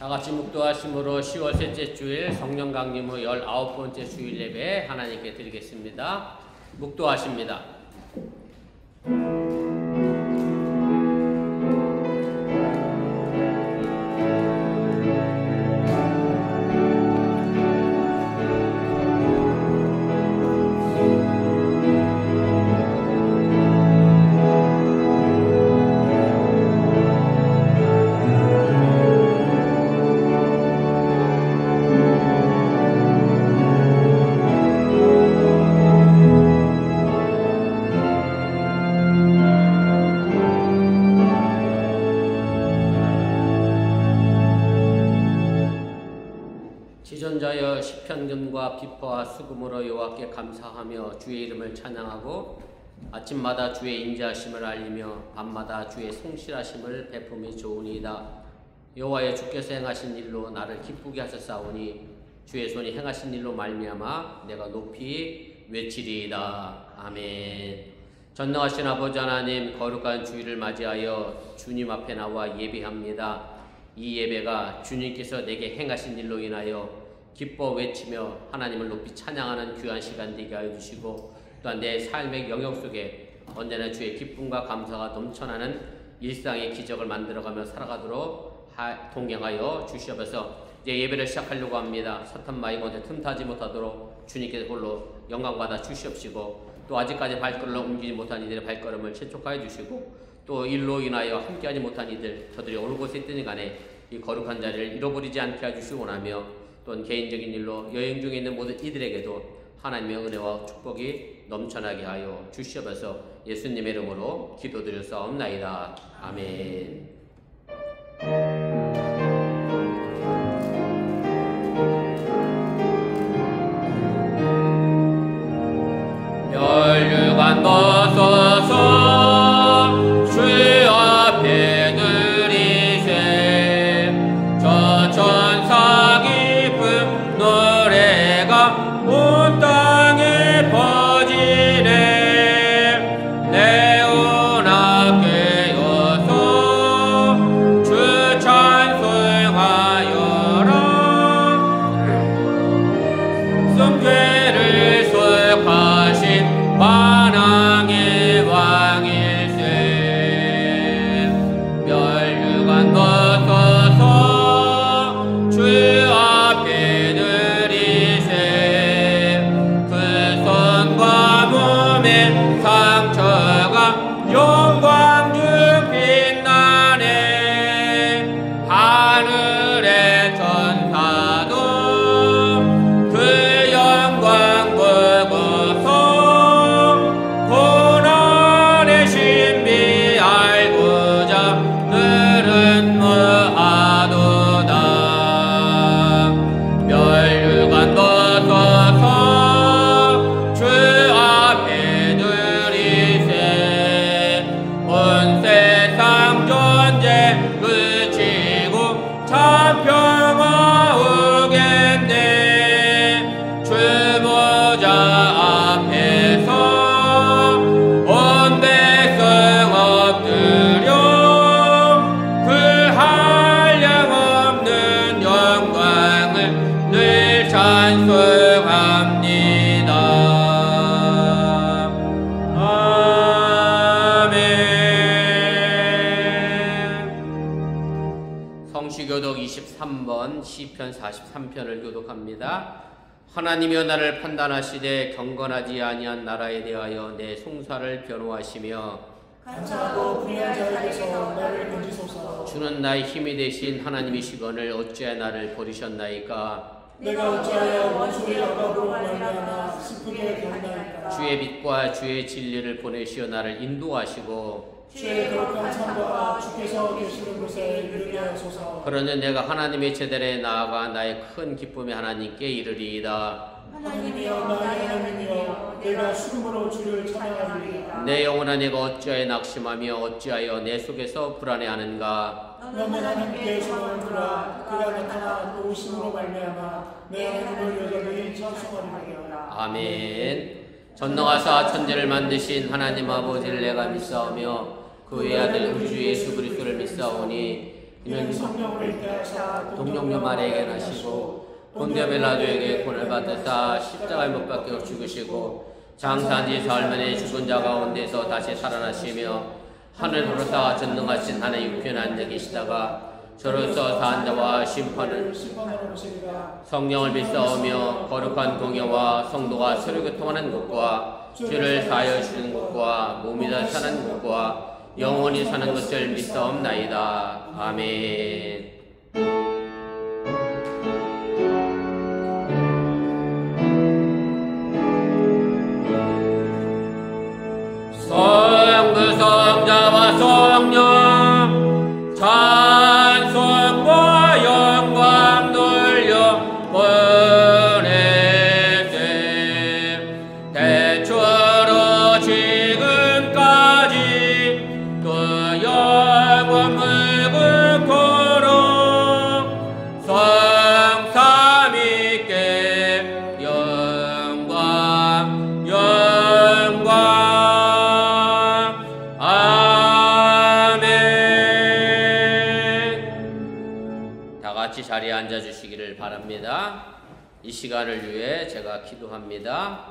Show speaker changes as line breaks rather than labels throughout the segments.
다같이 묵도하심으로 10월 셋째 주일 성령 강림 후 19번째 주일 예배 하나님께 드리겠습니다. 묵도하십니다. 지존자여 시편금과 기뻐와 수금으로 여호와께 감사하며 주의 이름을 찬양하고 아침마다 주의 인자하심을 알리며 밤마다 주의 성실하심을 베품이 좋으니이다. 여호와여 주께서 행하신 일로 나를 기쁘게 하셨사오니 주의 손이 행하신 일로 말미암아 내가 높이 외치리이다. 아멘. 전능하신 아버지 하나님, 거룩한 주일을 맞이하여 주님 앞에 나와 예배합니다. 이 예배가 주님께서 내게 행하신 일로 인하여 기뻐 외치며 하나님을 높이 찬양하는 귀한 시간 되게 하여 주시고, 또한 내 삶의 영역 속에 언제나 주의 기쁨과 감사가 넘쳐나는 일상의 기적을 만들어가며 살아가도록 동행하여 주시옵소서. 이제 예배를 시작하려고 합니다. 사탄 마귀한테 틈타지 못하도록 주님께서 홀로 영광받아 주시옵시고, 또 아직까지 발걸음을 옮기지 못한 이들의 발걸음을 재촉하여 주시고, 또 일로 인하여 함께하지 못한 이들, 저들이 어느 곳에 있든지 간에 이 거룩한 자리를 잃어버리지 않게 해주시고 원하며, 또한 개인적인 일로 여행 중에 있는 모든 이들에게도 하나님의 은혜와 축복이 넘쳐나게 하여 주시옵소서. 예수님의 이름으로 기도드렸사옵나이다. 아멘. 멸류관 벗어서 주 앞에 드리세. 저 천사 깊은 노래가 온 땅에 퍼지네. 내온 앞에 여서 주 찬송하여라. 성죄를 속하신 만왕의 왕일세. 멸류관 벗어서 주 앞에 드리세. 그 손과 몸의 상처가 영광 중 빛나네. 하늘의 천사도 그 영광 보고서 고난의 신비 알고자 늘은 뭐하도다. 멸류관 벗어서 주 앞에 드리세. 온 세상 존재 그치고 참 평화 오겠네. 주 보좌 앞에서 온 백성 엎드려 그 한량없는 영광을 늘 찬송합니다. 아멘. 성시교독 23번 시편 43편을 교독합니다. 하나님이여 나를 판단하시되 경건하지 아니한 나라에 대하여 내 송사를 변호하시며
간사하고 불의한 자에게서 나를 건지소서.
주는 나의 힘이 되신 하나님이시거늘 어찌하여 나를 버리셨나이까.
내가 어찌하여 원수의 억압으로 말미암아 슬프게 견나이까.
주의 빛과 주의 진리를 보내시어 나를 인도하시고
주의 거룩한 창과 주께서 계시는 곳에 이르게 하소서.
그러면 내가 하나님의 제단에 나아가 나의 큰 기쁨의 하나님께 이르리이다.
하나님이여 나의 하나님이여 내가 수금으로 주를 찬양하리이다.
내 영혼아 내가 어찌하여 낙심하며 어찌하여 내 속에서 불안해하는가.
너는 하나님께 소망하노라. 그가 나타나 도우심으로 말미암아 내 하나님을 여전히 찬송하리이다.
아멘. 전능하사 천지를 만드신 하나님 아버지를 내가 믿사오며 그의 아들 우리 주 예수 그리스도를 믿사오니
이는 성령으로 일대하사
동정녀 마리아에게 나시고 본디오 빌라도에게 고난을 받으사 십자가에 못 박혀 죽으시고 장사한 지 사흘 만에 죽은 자 가운데서 다시 살아나시며 하늘으로서 전능하신 하나님 우편에 앉아 계시다가 저로서 사한 자와 심판을 성령을 믿사오며 거룩한 공예와 성도가 서로 교통하는 것과 죄를 사하여 주는 것과 몸이 다 사는 것과 영원히 사는 것을 믿사옵나이다. 아멘. 성부 성자와 성령 찬송과 영광 돌려 보내세 대초로 지금까지 그 영원 물고로 성삼위께 영광 영광 같이 자리에 앉아 주시기를 바랍니다. 이 시간을 위해 제가 기도합니다.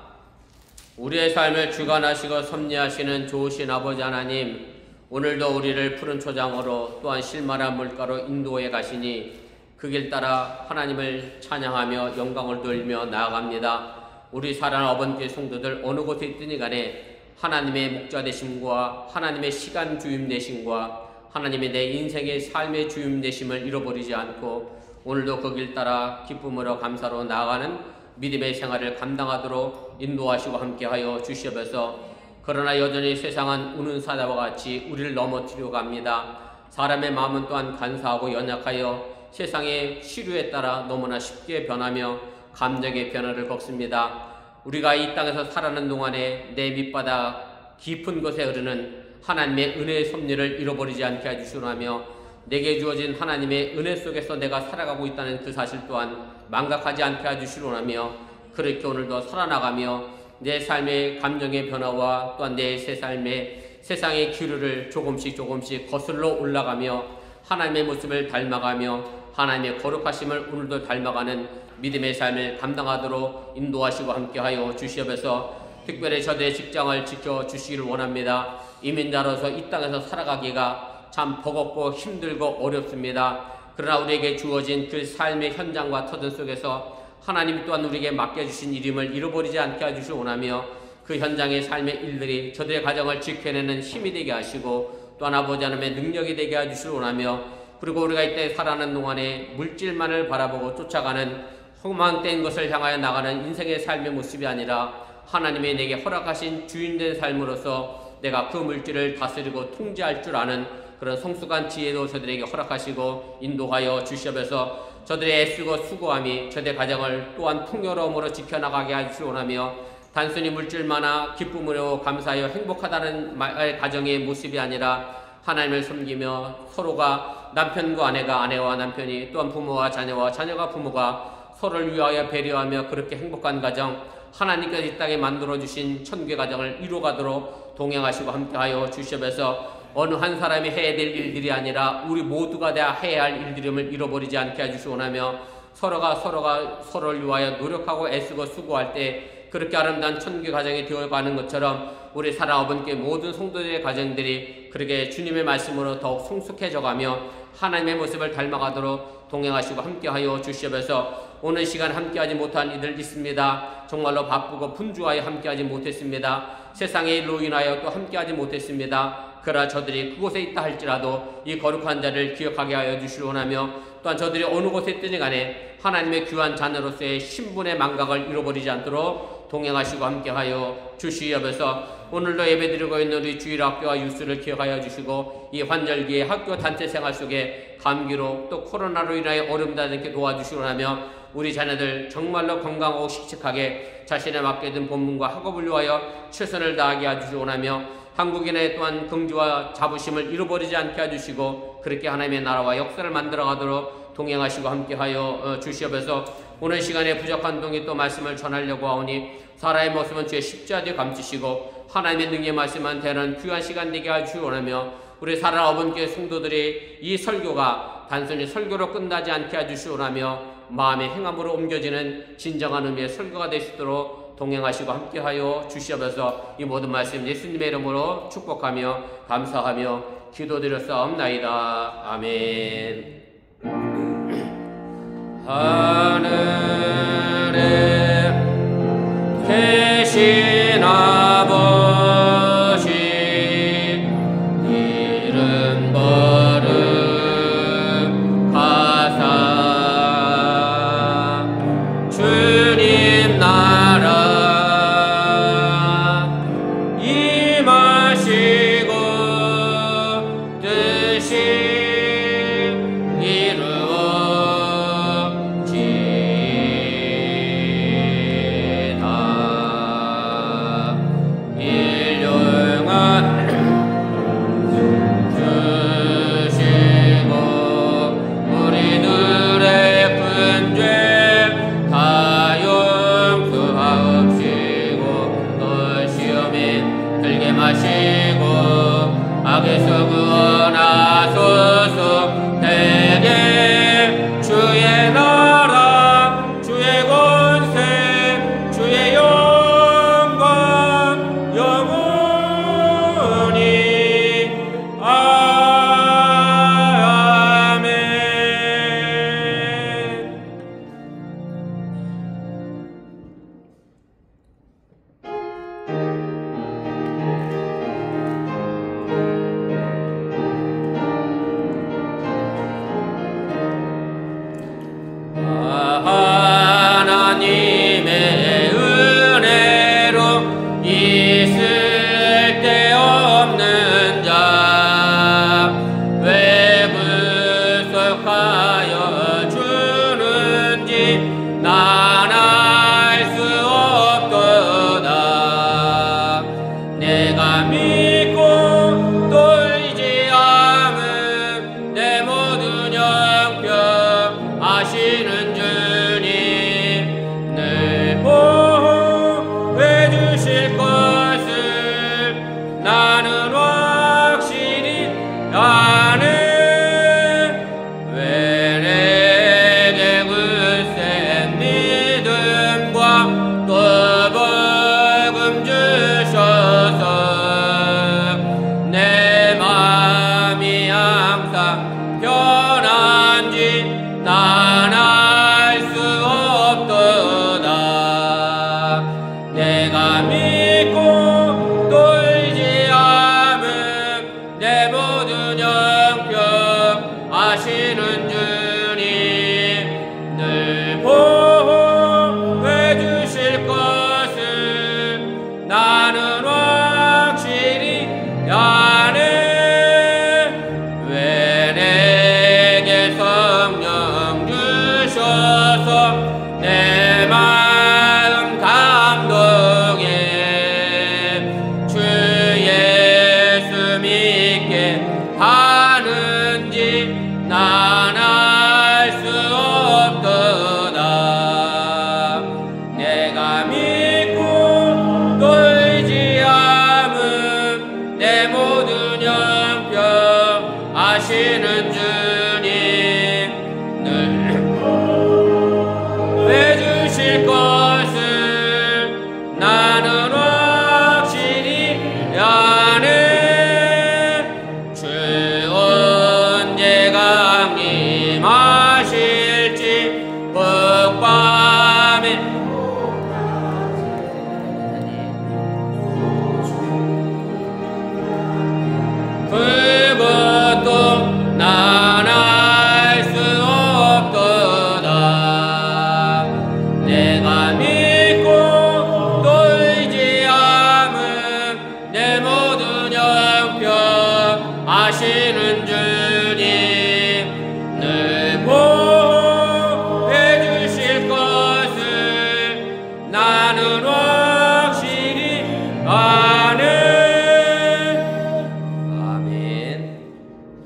우리의 삶을 주관하시고 섭리하시는 좋으신 아버지 하나님, 오늘도 우리를 푸른 초장으로 또한 실만한 물가로 인도해 가시니 그 길 따라 하나님을 찬양하며 영광을 돌리며 나아갑니다. 우리 사랑하는 어번교회 성도들 어느 곳에 있든지 간에 하나님의 목자 되심과 하나님의 시간 주임 되심과 하나님의 내 인생의 삶의 주임 되심을 잃어버리지 않고 오늘도 그 길 따라 기쁨으로 감사로 나아가는 믿음의 생활을 감당하도록 인도하시고 함께하여 주시옵소서. 그러나 여전히 세상은 우는 사자와 같이 우리를 넘어뜨려 갑니다. 사람의 마음은 또한 간사하고 연약하여 세상의 시류에 따라 너무나 쉽게 변하며 감정의 변화를 겪습니다. 우리가 이 땅에서 살아가는 동안에 내 밑바닥 깊은 곳에 흐르는 하나님의 은혜의 섭리를 잃어버리지 않게 해주시오며 내게 주어진 하나님의 은혜 속에서 내가 살아가고 있다는 그 사실 또한 망각하지 않게 해주시오며 그렇게 오늘도 살아나가며 내 삶의 감정의 변화와 또한 내 삶의 세상의 기류를 조금씩 거슬러 올라가며 하나님의 모습을 닮아가며 하나님의 거룩하심을 오늘도 닮아가는 믿음의 삶을 감당하도록 인도하시고 함께하여 주시옵소서. 특별히 저들의 직장을 지켜주시기를 원합니다. 이민자로서 이 땅에서 살아가기가 참 버겁고 힘들고 어렵습니다. 그러나 우리에게 주어진 그 삶의 현장과 터전 속에서 하나님 또한 우리에게 맡겨주신 이름을 잃어버리지 않게 해주시기 원하며 그 현장의 삶의 일들이 저들의 가정을 지켜내는 힘이 되게 하시고 또한 아버지 하나님의 능력이 되게 해주시기 원하며 그리고 우리가 이때 살아가는 동안에 물질만을 바라보고 쫓아가는 허망된 것을 향하여 나가는 인생의 삶의 모습이 아니라 하나님이 내게 허락하신 주인된 삶으로서 내가 그 물질을 다스리고 통제할 줄 아는 그런 성숙한 지혜도 저들에게 허락하시고 인도하여 주시옵소서. 저들의 애쓰고 수고함이 저들의 가정을 또한 풍요로움으로 지켜나가게 하시기 원하며 단순히 물질만나 기쁨으로 감사하여 행복하다는 가정의 모습이 아니라 하나님을 섬기며 서로가 남편과 아내가 아내와 남편이 또한 부모와 자녀와 자녀가 부모가 서로를 위하여 배려하며 그렇게 행복한 가정 하나님께서 이 땅에 만들어주신 천국의 가정을 이루어가도록 동행하시고 함께하여 주시옵소서. 어느 한 사람이 해야 될 일들이 아니라 우리 모두가 다 해야 할 일들임을 잃어버리지 않게 해주시기 원하며 서로가 서로를 위하여 노력하고 애쓰고 수고할 때 그렇게 아름다운 천국의 가정이 되어가는 것처럼 우리 사랑 어번교회 모든 성도들의 가정들이 그렇게 주님의 말씀으로 더욱 성숙해져가며 하나님의 모습을 닮아가도록 동행하시고 함께하여 주시옵소서. 오늘 시간 함께하지 못한 이들 있습니다. 정말로 바쁘고 분주하여 함께하지 못했습니다. 세상의 일로 인하여 또 함께하지 못했습니다. 그러나 저들이 그곳에 있다 할지라도 이 거룩한 자를 기억하게 하여 주시기 원하며 또한 저들이 어느 곳에 있든지 간에 하나님의 귀한 자녀로서의 신분의 망각을 잃어버리지 않도록 동행하시고 함께하여 주시옵소서. 오늘도 예배드리고 있는 우리 주일학교와 유스를 기억하여 주시고 이 환절기에 학교 단체 생활 속에 감기로 또 코로나로 인하여 어려움다지 않게 도와주시기 원하며 우리 자녀들 정말로 건강하고 씩씩하게 자신의 맡겨진 본문과 학업을 위하여 최선을 다하게 해주시기 원하며 한국인의 또한 긍지와 자부심을 잃어버리지 않게 해주시고 그렇게 하나님의 나라와 역사를 만들어가도록 동행하시고 함께하여 주시옵소서. 오늘 시간에 부족한 동이 또 말씀을 전하려고 하오니 사람의 모습은 주의 십자가 뒤에 감추시고 하나님의 능력의 말씀만 되는 귀한 시간 되게 해주시기 원하며 우리 사랑하는 어번교회 성도들이 이 설교가 단순히 설교로 끝나지 않게 해주시오라며 마음의 행함으로 옮겨지는 진정한 의미의 설교가 될 수 있도록 동행하시고 함께하여 주시옵소서. 이 모든 말씀 예수님의 이름으로 축복하며 감사하며 기도드렸사옵나이다. 아멘. 하늘에 계신 아버지 이름 거룩하사 주님 나라 임하시고 뜻이 악에서 구원하소서. 내게 주의 나라 주의 권세 주의 영광 영원히 아멘. 하나님의 은혜로 있을 데 없는 자 왜 불속하여 주는지 난 알 수 없도다. 내가 믿고 떨지 않은 내 모든 영병 아시는 주님 늘 보호해 주실 것을 나는 확실히 아네. 왜 내게 굳센 믿음과 또 복음 주셔서 내 마음이 항상 편한지 난 알 수 없도다. 내가 믿고 떨지 않은 내 모든 영병 아시는 주님 늘 보호해 주실 것을 나는 확실히 아네. 왜 내게 성령 주셔서 내 마음 감동해 주 예수 믿게 하는지 난 알 수 없도다. 내가 믿고 떨지 않은 내 모든 영병 아시는 주님 늘 해주실 것을 나는 확실히 아네. 주 언제 강림하실지 북밤에 그것도 난 알 수 없도다. 내가 믿고 떨지 않은 내 모든 영병 아시는 주님 늘 보호해 주실 것을 나는 확실히 아네. 아멘.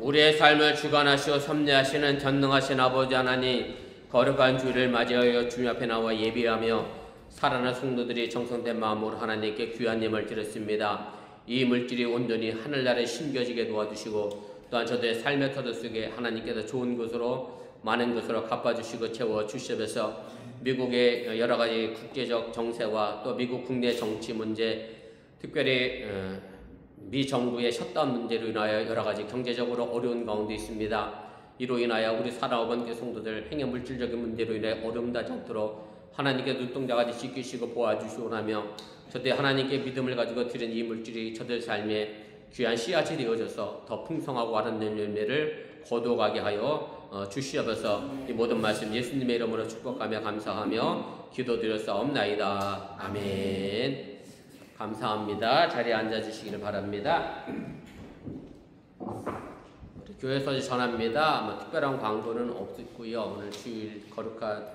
우리의 삶을 주관하시고 섭리하시는 전능하신 아버지 하나님, 거룩한 주일을 맞이하여 주님 앞에 나와 예배하며 살아난 성도들이 정성된 마음으로 하나님께 귀한 예물 드렸습니다. 이 물질이 온전히 하늘나라에 심겨지게 도와주시고 또한 저들의 삶의 터도 속에 하나님께서 좋은 것으로 많은 것으로 갚아주시고 채워주시면서 미국의 여러 가지 국제적 정세와 또 미국 국내 정치 문제, 특별히 미 정부의 셧다운 문제로 인하여 여러 가지 경제적으로 어려운 가운데 있습니다. 이로 인하여 우리 살아오던 성도들 행여 물질적인 문제로 인해 어려움 나지 않도록 하나님께 눈동자같이 지키시고 보아주시오라며 저들 하나님께 믿음을 가지고 드린 이 물질이 저들 삶에 귀한 씨앗이 되어져서 더 풍성하고 아름다운 열매를 거두어가게 하여 주시옵소서. 이 모든 말씀 예수님의 이름으로 축복하며 감사하며 기도드렸사옵나이다. 아멘. 감사합니다. 자리에 앉아주시기를 바랍니다. 교회에서 전합니다. 특별한 광고는 없고요. 오늘 주일 거룩한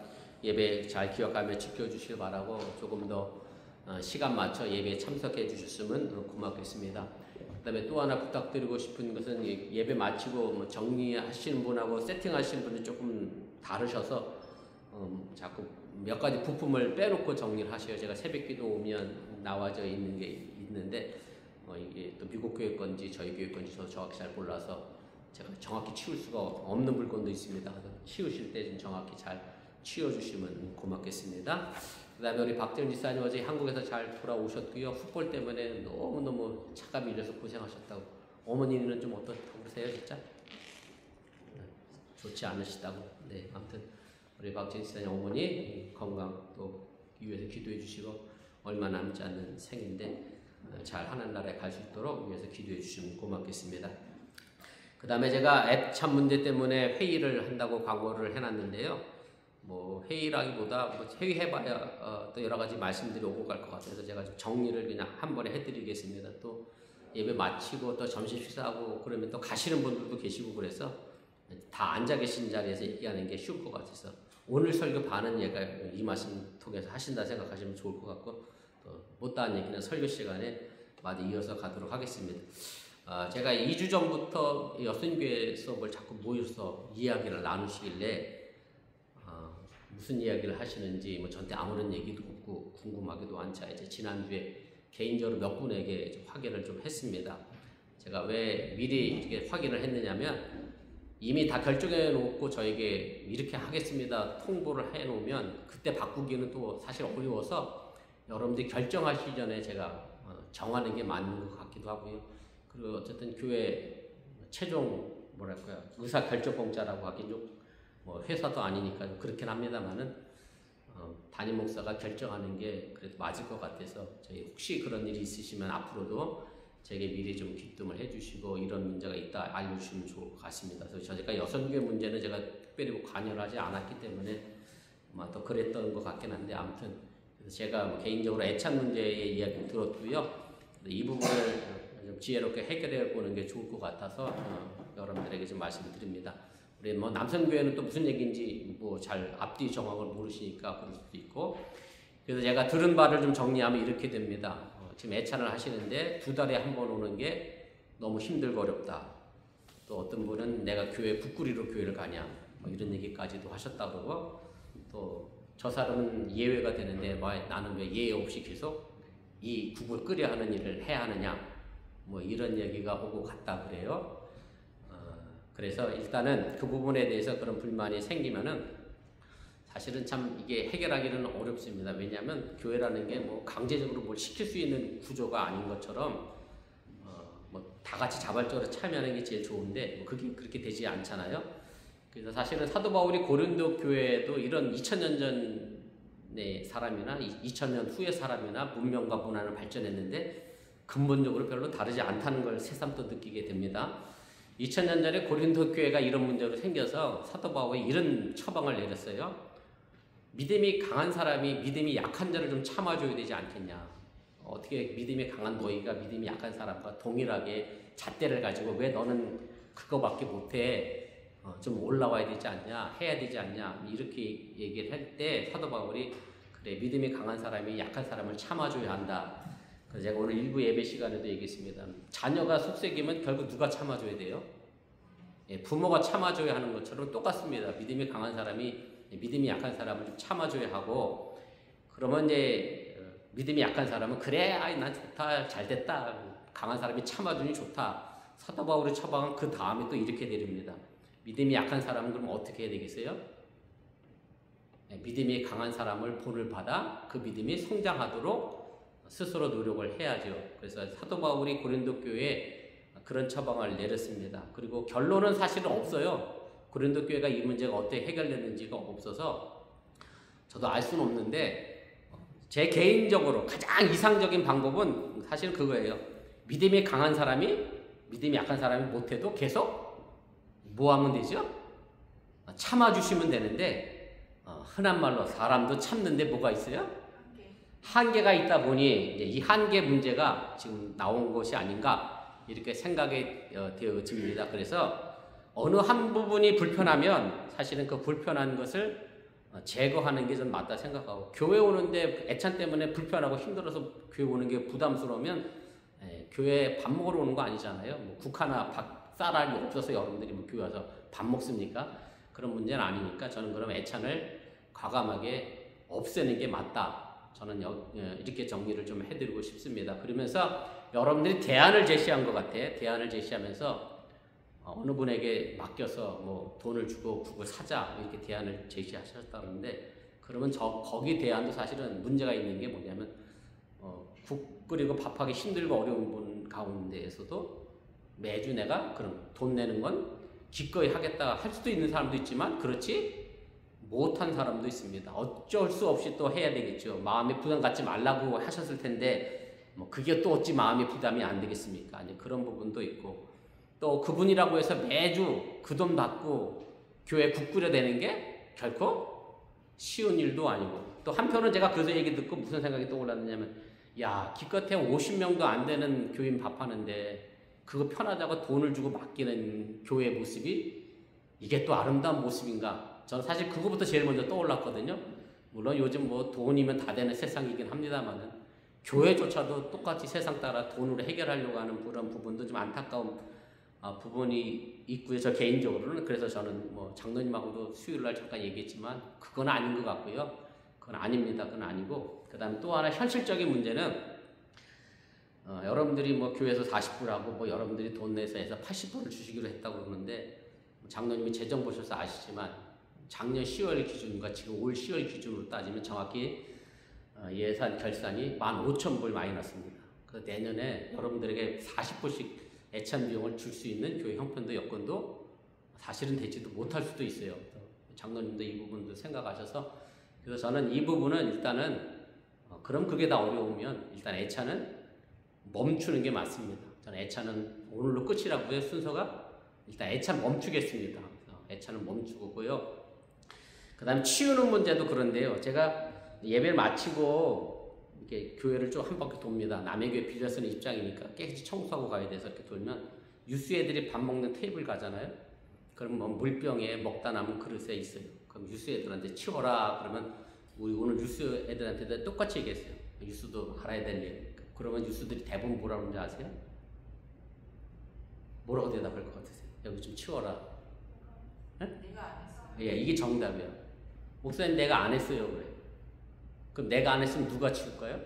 예배 잘 기억하며 지켜주시길 바라고 조금 더 시간 맞춰 예배에 참석해 주셨으면 고맙겠습니다. 그 다음에 또 하나 부탁드리고 싶은 것은 예배 마치고 정리하시는 분하고 세팅하시는 분이 조금 다르셔서 자꾸 몇 가지 부품을 빼놓고 정리를 하셔요. 제가 새벽기도 오면 나와져 있는 게 있는데 이게 또 미국 교회 건지 저희 교회 건지 저도 정확히 잘 몰라서 제가 정확히 치울 수가 없는 물건도 있습니다. 치우실 때 좀 정확히 잘 치워주시면 고맙겠습니다. 그 다음에 우리 박재훈 지사님 어제 한국에서 잘 돌아오셨고요. 풋볼 때문에 너무너무 차가 밀려서 고생하셨다고. 어머니는 좀 어떻다고 그러세요, 진짜? 좋지 않으시다고. 네, 아무튼 우리 박재훈 지사님 어머니 건강 또 위해서 기도해 주시고 얼마 남지 않은 생인데 잘 하늘나라에 갈 수 있도록 위해서 기도해 주시면 고맙겠습니다. 그 다음에 제가 애참 문제 때문에 회의를 한다고 광고를 해놨는데요. 회의라기보다 회의해봐야 또 여러 가지 말씀들이 오고 갈 것 같아서 제가 좀 정리를 그냥 한 번에 해드리겠습니다. 또 예배 마치고 또 점심 식사하고 그러면 또 가시는 분들도 계시고 그래서 다 앉아 계신 자리에서 얘기하는 게 쉬울 것 같아서 오늘 설교 반은 얘가 이 말씀 통해서 하신다 생각하시면 좋을 것 같고 또 못다한 얘기는 설교 시간에 마디 이어서 가도록 하겠습니다. 제가 2주 전부터 여순교회에서 뭘 자꾸 모여서 이야기를 나누시길래 무슨 이야기를 하시는지 저한테 아무런 얘기도 없고 궁금하기도 한차 이제 지난주에 개인적으로 몇 분에게 좀 확인을 좀 했습니다. 제가 왜 미리 이렇게 확인을 했느냐면 이미 다 결정해 놓고 저에게 이렇게 하겠습니다 통보를 해 놓으면 그때 바꾸기는 또 사실 어려워서 여러분들이 결정하시기 전에 제가 정하는 게 맞는 것 같기도 하고요. 그리고 어쨌든 교회 최종 의사 결정권자라고 하긴 좀 회사도 아니니까 그렇긴 합니다만은 담임 목사가 결정하는 게 그래도 맞을 것 같아서 저희 혹시 그런 일이 있으시면 앞으로도 제게 미리 좀 귀뜸을 해주시고 이런 문제가 있다 알려주시면 좋을 것 같습니다. 그래서 제가 여성교회 문제는 제가 특별히 관여를 하지 않았기 때문에 또 그랬던 것 같긴 한데 아무튼 그래서 제가 개인적으로 애착 문제의 이야기를 들었고요. 이 부분을 좀 지혜롭게 해결해 보는 게 좋을 것 같아서 여러분들에게 좀 말씀을 드립니다. 우리 남성교회는 또 무슨 얘기인지 잘 앞뒤 정확을 모르시니까 그럴 수도 있고 그래서 제가 들은 바를 좀 정리하면 이렇게 됩니다. 지금 애찬을 하시는데 2달에 한 번 오는 게 너무 힘들고 어렵다. 또 어떤 분은 내가 교회 북구리로 교회를 가냐 이런 얘기까지도 하셨다 그러고 또 저 사람은 예외가 되는데 나는 왜 예외 없이 계속 이 국을 끓여 하는 일을 해야 하느냐 이런 얘기가 오고 갔다 그래요. 그래서 일단은 그 부분에 대해서 그런 불만이 생기면은 사실은 참 이게 해결하기는 어렵습니다. 왜냐하면 교회라는 게 강제적으로 뭘 시킬 수 있는 구조가 아닌 것처럼 다 같이 자발적으로 참여하는 게 제일 좋은데 그게 그렇게 되지 않잖아요. 그래서 사실은 사도 바울이 고린도 교회에도 이런 2000년 전의 사람이나 2000년 후의 사람이나 문명과 문화를 발전했는데 근본적으로 별로 다르지 않다는 걸 새삼 또 느끼게 됩니다. 2000년 전에 고린도 교회가 이런 문제로 생겨서 사도 바울이 이런 처방을 내렸어요. 믿음이 강한 사람이 믿음이 약한 자를 좀 참아줘야 되지 않겠냐. 어떻게 믿음이 강한 너희가 믿음이 약한 사람과 동일하게 잣대를 가지고 왜 너는 그거밖에 못해. 좀 올라와야 되지 않냐. 해야 되지 않냐. 이렇게 얘기를 할 때 사도 바울이 그래 믿음이 강한 사람이 약한 사람을 참아줘야 한다. 그래서 제가 오늘 일부 예배 시간에도 얘기했습니다. 자녀가 속썩이면 결국 누가 참아줘야 돼요? 부모가 참아줘야 하는 것처럼 똑같습니다. 믿음이 강한 사람이 믿음이 약한 사람을 좀 참아줘야 하고 그러면 이제 믿음이 약한 사람은 그래 난 좋다 잘 됐다 강한 사람이 참아주니 좋다 사도 바울의 처방은 그 다음에 또 이렇게 내립니다. 믿음이 약한 사람은 그럼 어떻게 해야 되겠어요? 믿음이 강한 사람을 본을 받아 그 믿음이 성장하도록 스스로 노력을 해야죠. 그래서 사도 바울이 고린도 교회에 그런 처방을 내렸습니다. 그리고 결론은 사실은 없어요. 고린도 교회가 이 문제가 어떻게 해결됐는지가 없어서 저도 알 수는 없는데, 제 개인적으로 가장 이상적인 방법은 사실 그거예요. 믿음이 강한 사람이 믿음이 약한 사람이 못해도 계속 뭐 하면 되죠? 참아주시면 되는데, 흔한 말로 사람도 참는데 뭐가 있어요? 한계가 있다 보니 이 한계 문제가 지금 나온 것이 아닌가 이렇게 생각이 되어집니다. 그래서 어느 한 부분이 불편하면 사실은 그 불편한 것을 제거하는 게 좀 맞다 생각하고, 교회 오는데 애찬 때문에 불편하고 힘들어서 교회 오는 게 부담스러우면 교회 밥 먹으러 오는 거 아니잖아요. 뭐 국 하나 쌀 알이 없어서 여러분들이 뭐 교회 와서 밥 먹습니까? 그런 문제는 아니니까 저는 그럼 애찬을 과감하게 없애는 게 맞다. 저는 이렇게 정리를 좀 해드리고 싶습니다. 그러면서 여러분들이 대안을 제시한 것 같아. 대안을 제시하면서 어느 분에게 맡겨서 뭐 돈을 주고 국을 사자 이렇게 대안을 제시하셨다는데, 그러면 거기 대안도 사실은 문제가 있는 게 뭐냐면 국 끓이고 밥하기 힘들고 어려운 분 가운데에서도 매주 내가 그럼 돈 내는 건 기꺼이 하겠다 할 수도 있는 사람도 있지만 그렇지 못한 사람도 있습니다. 어쩔 수 없이 또 해야 되겠죠. 마음에 부담 갖지 말라고 하셨을 텐데 뭐 그게 또 어찌 마음에 부담이 안 되겠습니까? 아니, 그런 부분도 있고, 또 그분이라고 해서 매주 그 돈 받고 교회 국 끓여대는 게 결코 쉬운 일도 아니고, 또 한편은 제가 그 얘기 듣고 무슨 생각이 떠올랐느냐면, 야, 기껏해 50명도 안 되는 교인 밥하는데 그거 편하다고 돈을 주고 맡기는 교회의 모습이 이게 또 아름다운 모습인가? 저는 사실 그거부터 제일 먼저 떠올랐거든요. 물론 요즘 뭐 돈이면 다 되는 세상이긴 합니다만은 교회조차도 똑같이 세상 따라 돈으로 해결하려고 하는 그런 부분도 좀 안타까운 부분이 있고요. 저 개인적으로는. 그래서 저는 뭐 장로님하고도 수요일날 잠깐 얘기했지만 그건 아닌 것 같고요. 그건 아닙니다. 그건 아니고, 그 다음에 또 하나 현실적인 문제는 여러분들이 뭐 교회에서 40불하고 뭐 여러분들이 돈 내서 해서 80불을 주시기로 했다고 그러는데, 장로님이 재정 보셔서 아시지만 작년 10월 기준과 지금 올 10월 기준으로 따지면 정확히 예산 결산이 15,000불 마이너스입니다. 그래서 내년에 여러분들에게 40불씩 애찬 비용을 줄 수 있는 교회 형편도 여건도 사실은 되지도 못할 수도 있어요. 장로님도 이 부분도 생각하셔서, 그래서 저는 이 부분은 일단은 그럼 그게 다 어려우면 일단 애찬은 멈추는 게 맞습니다. 저는 애찬은 오늘로 끝이라고요. 순서가 일단 애찬 멈추겠습니다. 애찬은 멈추고요. 그 다음에 치우는 문제도 그런데요. 제가 예배를 마치고 이렇게 교회를 쭉 한 바퀴 돕니다. 남의 교회 빌려 쓰는 입장이니까 깨끗이 청소하고 가야 돼서 이렇게 돌면 유스 애들이 밥 먹는 테이블 가잖아요. 그럼 뭐 물병에 먹다 남은 그릇에 있어요. 그럼 유스 애들한테 치워라. 그러면 우리 오늘 유스 애들한테도 똑같이 얘기했어요. 유스도 알아야 될 일. 그러면 유스들이 대부분 뭐라고 하는지 아세요? 뭐라고 대답할 것 같으세요? 여기 좀 치워라. 네?
내가 안 했어.
예, 이게 정답이에요. 목사님 내가 안 했어요. 그래. 그럼 내가 안 했으면 누가 치울까요?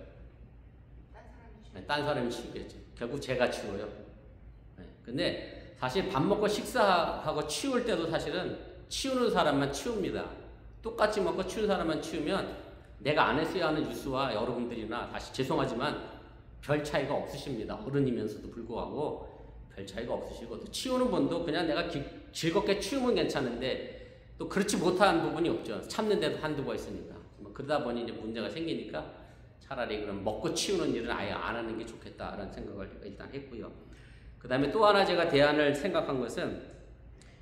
딴 사람이 치우겠죠. 결국 제가 치워요. 네. 근데 사실 밥 먹고 식사하고 치울 때도 사실은 치우는 사람만 치웁니다. 똑같이 먹고 치우는 사람만 치우면 내가 안 했어야 하는 유스와 여러분들이나, 다시 죄송하지만 별 차이가 없으십니다. 어른이면서도 불구하고 별 차이가 없으시고, 또 치우는 분도 그냥 내가 즐겁게 치우면 괜찮은데 또 그렇지 못한 부분이 없죠. 참는 데도 한두가 있으니까. 그러다 보니 이제 문제가 생기니까 차라리 그럼 먹고 치우는 일은 아예 안 하는 게 좋겠다라는 생각을 일단 했고요. 그 다음에 또 하나 제가 대안을 생각한 것은,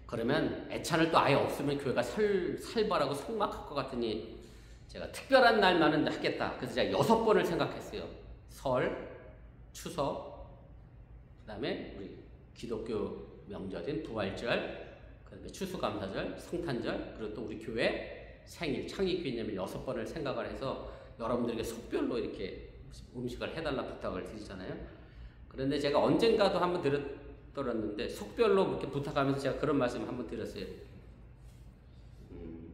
그러면 애찬을 또 아예 없으면 교회가 살벌하고 삭막할 것 같으니 제가 특별한 날만은 하겠다. 그래서 제가 6번을 생각했어요. 설, 추석, 그 다음에 우리 기독교 명절인 부활절, 그 다음에 추수감사절, 성탄절, 그리고 또 우리 교회 생일, 창립기념일 6번을 생각을 해서 여러분들에게 속별로 이렇게 음식을 해달라 부탁을 드리잖아요. 그런데 제가 언젠가도 한번 들었는데 속별로 그렇게 부탁하면서 제가 그런 말씀을 한번 드렸어요.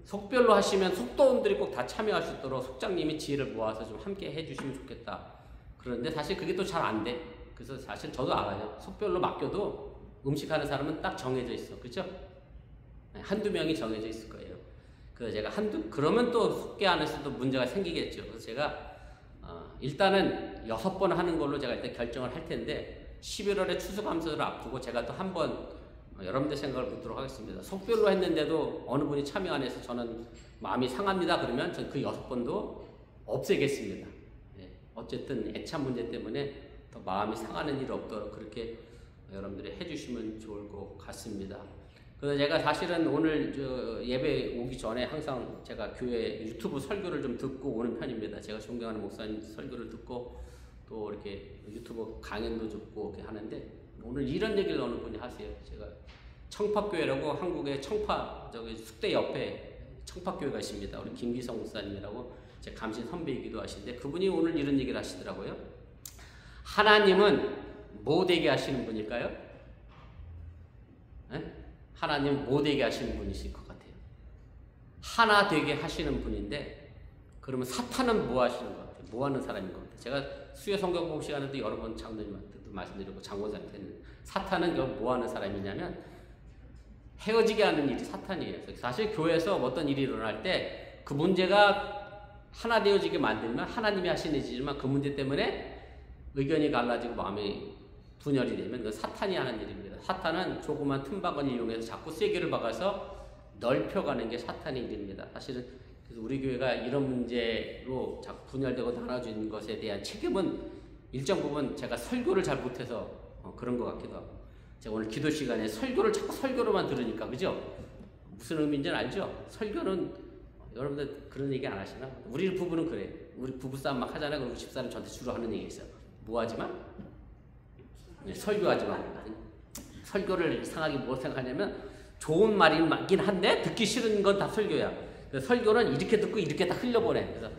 속별로 하시면 속도원들이 꼭 다 참여할 수 있도록 속장님이 지혜를 모아서 좀 함께 해주시면 좋겠다. 그런데 사실 그게 또 잘 안 돼. 그래서 사실 저도 알아요. 속별로 맡겨도 음식하는 사람은 딱 정해져 있어. 그죠? 한두 명이 정해져 있을 거예요. 그래서 제가 그러면 또 속게 안에서도 문제가 생기겠죠. 그래서 제가 일단은 6번 하는 걸로 제가 일단 결정을 할 텐데 11월에 추수감사절을 앞두고 제가 또 한번 여러분들 생각을 묻도록 하겠습니다. 속별로 했는데도 어느 분이 참여 안 해서 저는 마음이 상합니다. 그러면 전 그 6번도 없애겠습니다. 예, 어쨌든 애참 문제 때문에 더 마음이 상하는 일이 없도록 그렇게 여러분들이 해주시면 좋을 것 같습니다. 그래서 제가 사실은 오늘 예배 오기 전에 항상 제가 교회 유튜브 설교를 좀 듣고 오는 편입니다. 제가 존경하는 목사님 설교를 듣고 또 이렇게 유튜브 강연도 듣고 이렇게 하는데 오늘 이런 얘기를 어느 분이 하세요. 제가 청파교회라고 한국의 숙대 옆에 청파교회가 있습니다. 우리 김기성 목사님이라고 제 감신 선배이기도 하신데 그분이 오늘 이런 얘기를 하시더라고요. 하나님은 뭐 되게 하시는 분일까요? 네? 하나님 뭐 되게 하시는 분이실 것 같아요. 하나 되게 하시는 분인데 그러면 사탄은 뭐 하시는 것 같아요? 뭐 하는 사람인 것 같아요? 제가 수요 성경 공부 시간에도 여러 번 장로님한테도 말씀드리고 장원사한테는 사탄은 뭐 하는 사람이냐면 헤어지게 하는 일이 사탄이에요. 사실 교회에서 어떤 일이 일어날 때 그 문제가 하나 되어지게 만들면 하나님이 하시는 일이지만 그 문제 때문에 의견이 갈라지고 마음이 분열이 되면 그 사탄이 하는 일입니다. 사탄은 조그만 틈바구니를 이용해서 자꾸 쐐기를 박아서 넓혀가는 게 사탄의 일입니다. 사실은 그래서 우리 교회가 이런 문제로 자꾸 분열되고 나눠지는 것에 대한 책임은 일정 부분 제가 설교를 잘 못해서 그런 것 같기도 하고 제가 오늘 기도 시간에 자꾸 설교로만 들으니까 그죠? 무슨 의미인지는 알죠? 설교는 여러분들 그런 얘기 안 하시나? 우리 부부는 그래. 우리 부부싸움 막 하잖아요. 그리고 집사람 저한테 주로 하는 얘기 있어요. 뭐 하지마? 네, 설교하지마. 설교를 이상하게 뭐 생각하냐면 좋은 말이긴 한데 듣기 싫은 건 다 설교야. 그래서 설교는 이렇게 듣고 이렇게 다 흘려보내. 그래서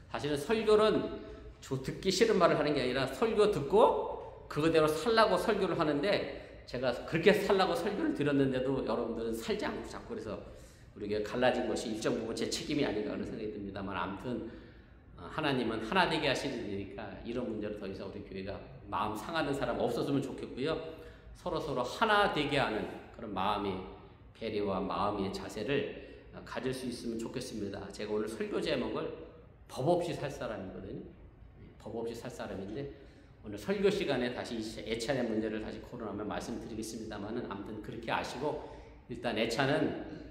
사실은 설교는 듣기 싫은 말을 하는 게 아니라 설교 듣고 그거대로 살라고 설교를 하는데 제가 그렇게 살라고 설교를 드렸는데도 여러분들은 살지 않고 자꾸 그래서 우리가 갈라진 것이 일정 부분 제 책임이 아닌가 하는 생각이 듭니다만 아무튼 하나님은 하나 되게 하시는 일이니까 이런 문제로 더 이상 우리 교회가 마음 상하는 사람 없었으면 좋겠고요. 서로 하나 되게 하는 그런 마음의 배려와 마음의 자세를 가질 수 있으면 좋겠습니다. 제가 오늘 설교 제목을 법 없이 살 사람이거든요. 법 없이 살 사람인데 오늘 설교 시간에 다시 애찬의 문제를 다시 코론하면 말씀드리겠습니다만은 아무튼 그렇게 아시고 일단 애찬은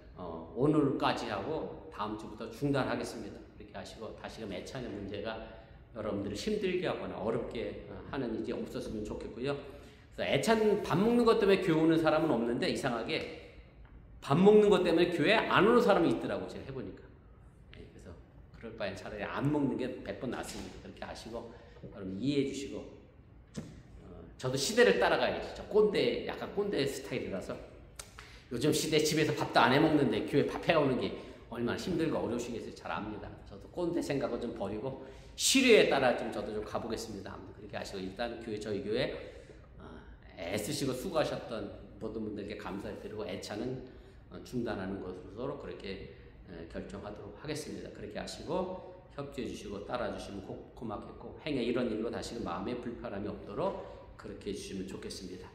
오늘까지 하고 다음 주부터 중단하겠습니다. 그렇게 하시고 다시금 애찬의 문제가 여러분들을 힘들게 하거나 어렵게 하는 일이 없었으면 좋겠고요. 그래서 애찬 밥 먹는 것 때문에 교회 오는 사람은 없는데 이상하게 밥 먹는 것 때문에 교회 안 오는 사람이 있더라고 제가 해보니까. 그래서 그럴 바엔 차라리 안 먹는 게 100번 낫습니다. 그렇게 아시고 여러분 이해해 주시고 저도 시대를 따라가야지. 저 약간 꼰대 스타일이라서 요즘 시대 집에서 밥도 안 해먹는데 교회 밥 해오는 게 얼마나 힘들고 어려우시겠어요. 잘 압니다. 저도 꼰대 생각을 좀 버리고 시류에 따라 저도 좀 가보겠습니다. 그렇게 하시고 일단 저희 교회 애쓰시고 수고하셨던 모든 분들께 감사를 드리고 애차는 중단하는 것으로 그렇게 결정하도록 하겠습니다. 그렇게 하시고 협조해 주시고 따라 주시면 고맙겠고 행여 이런 일로 다시는 마음에 불편함이 없도록 그렇게 해주시면 좋겠습니다.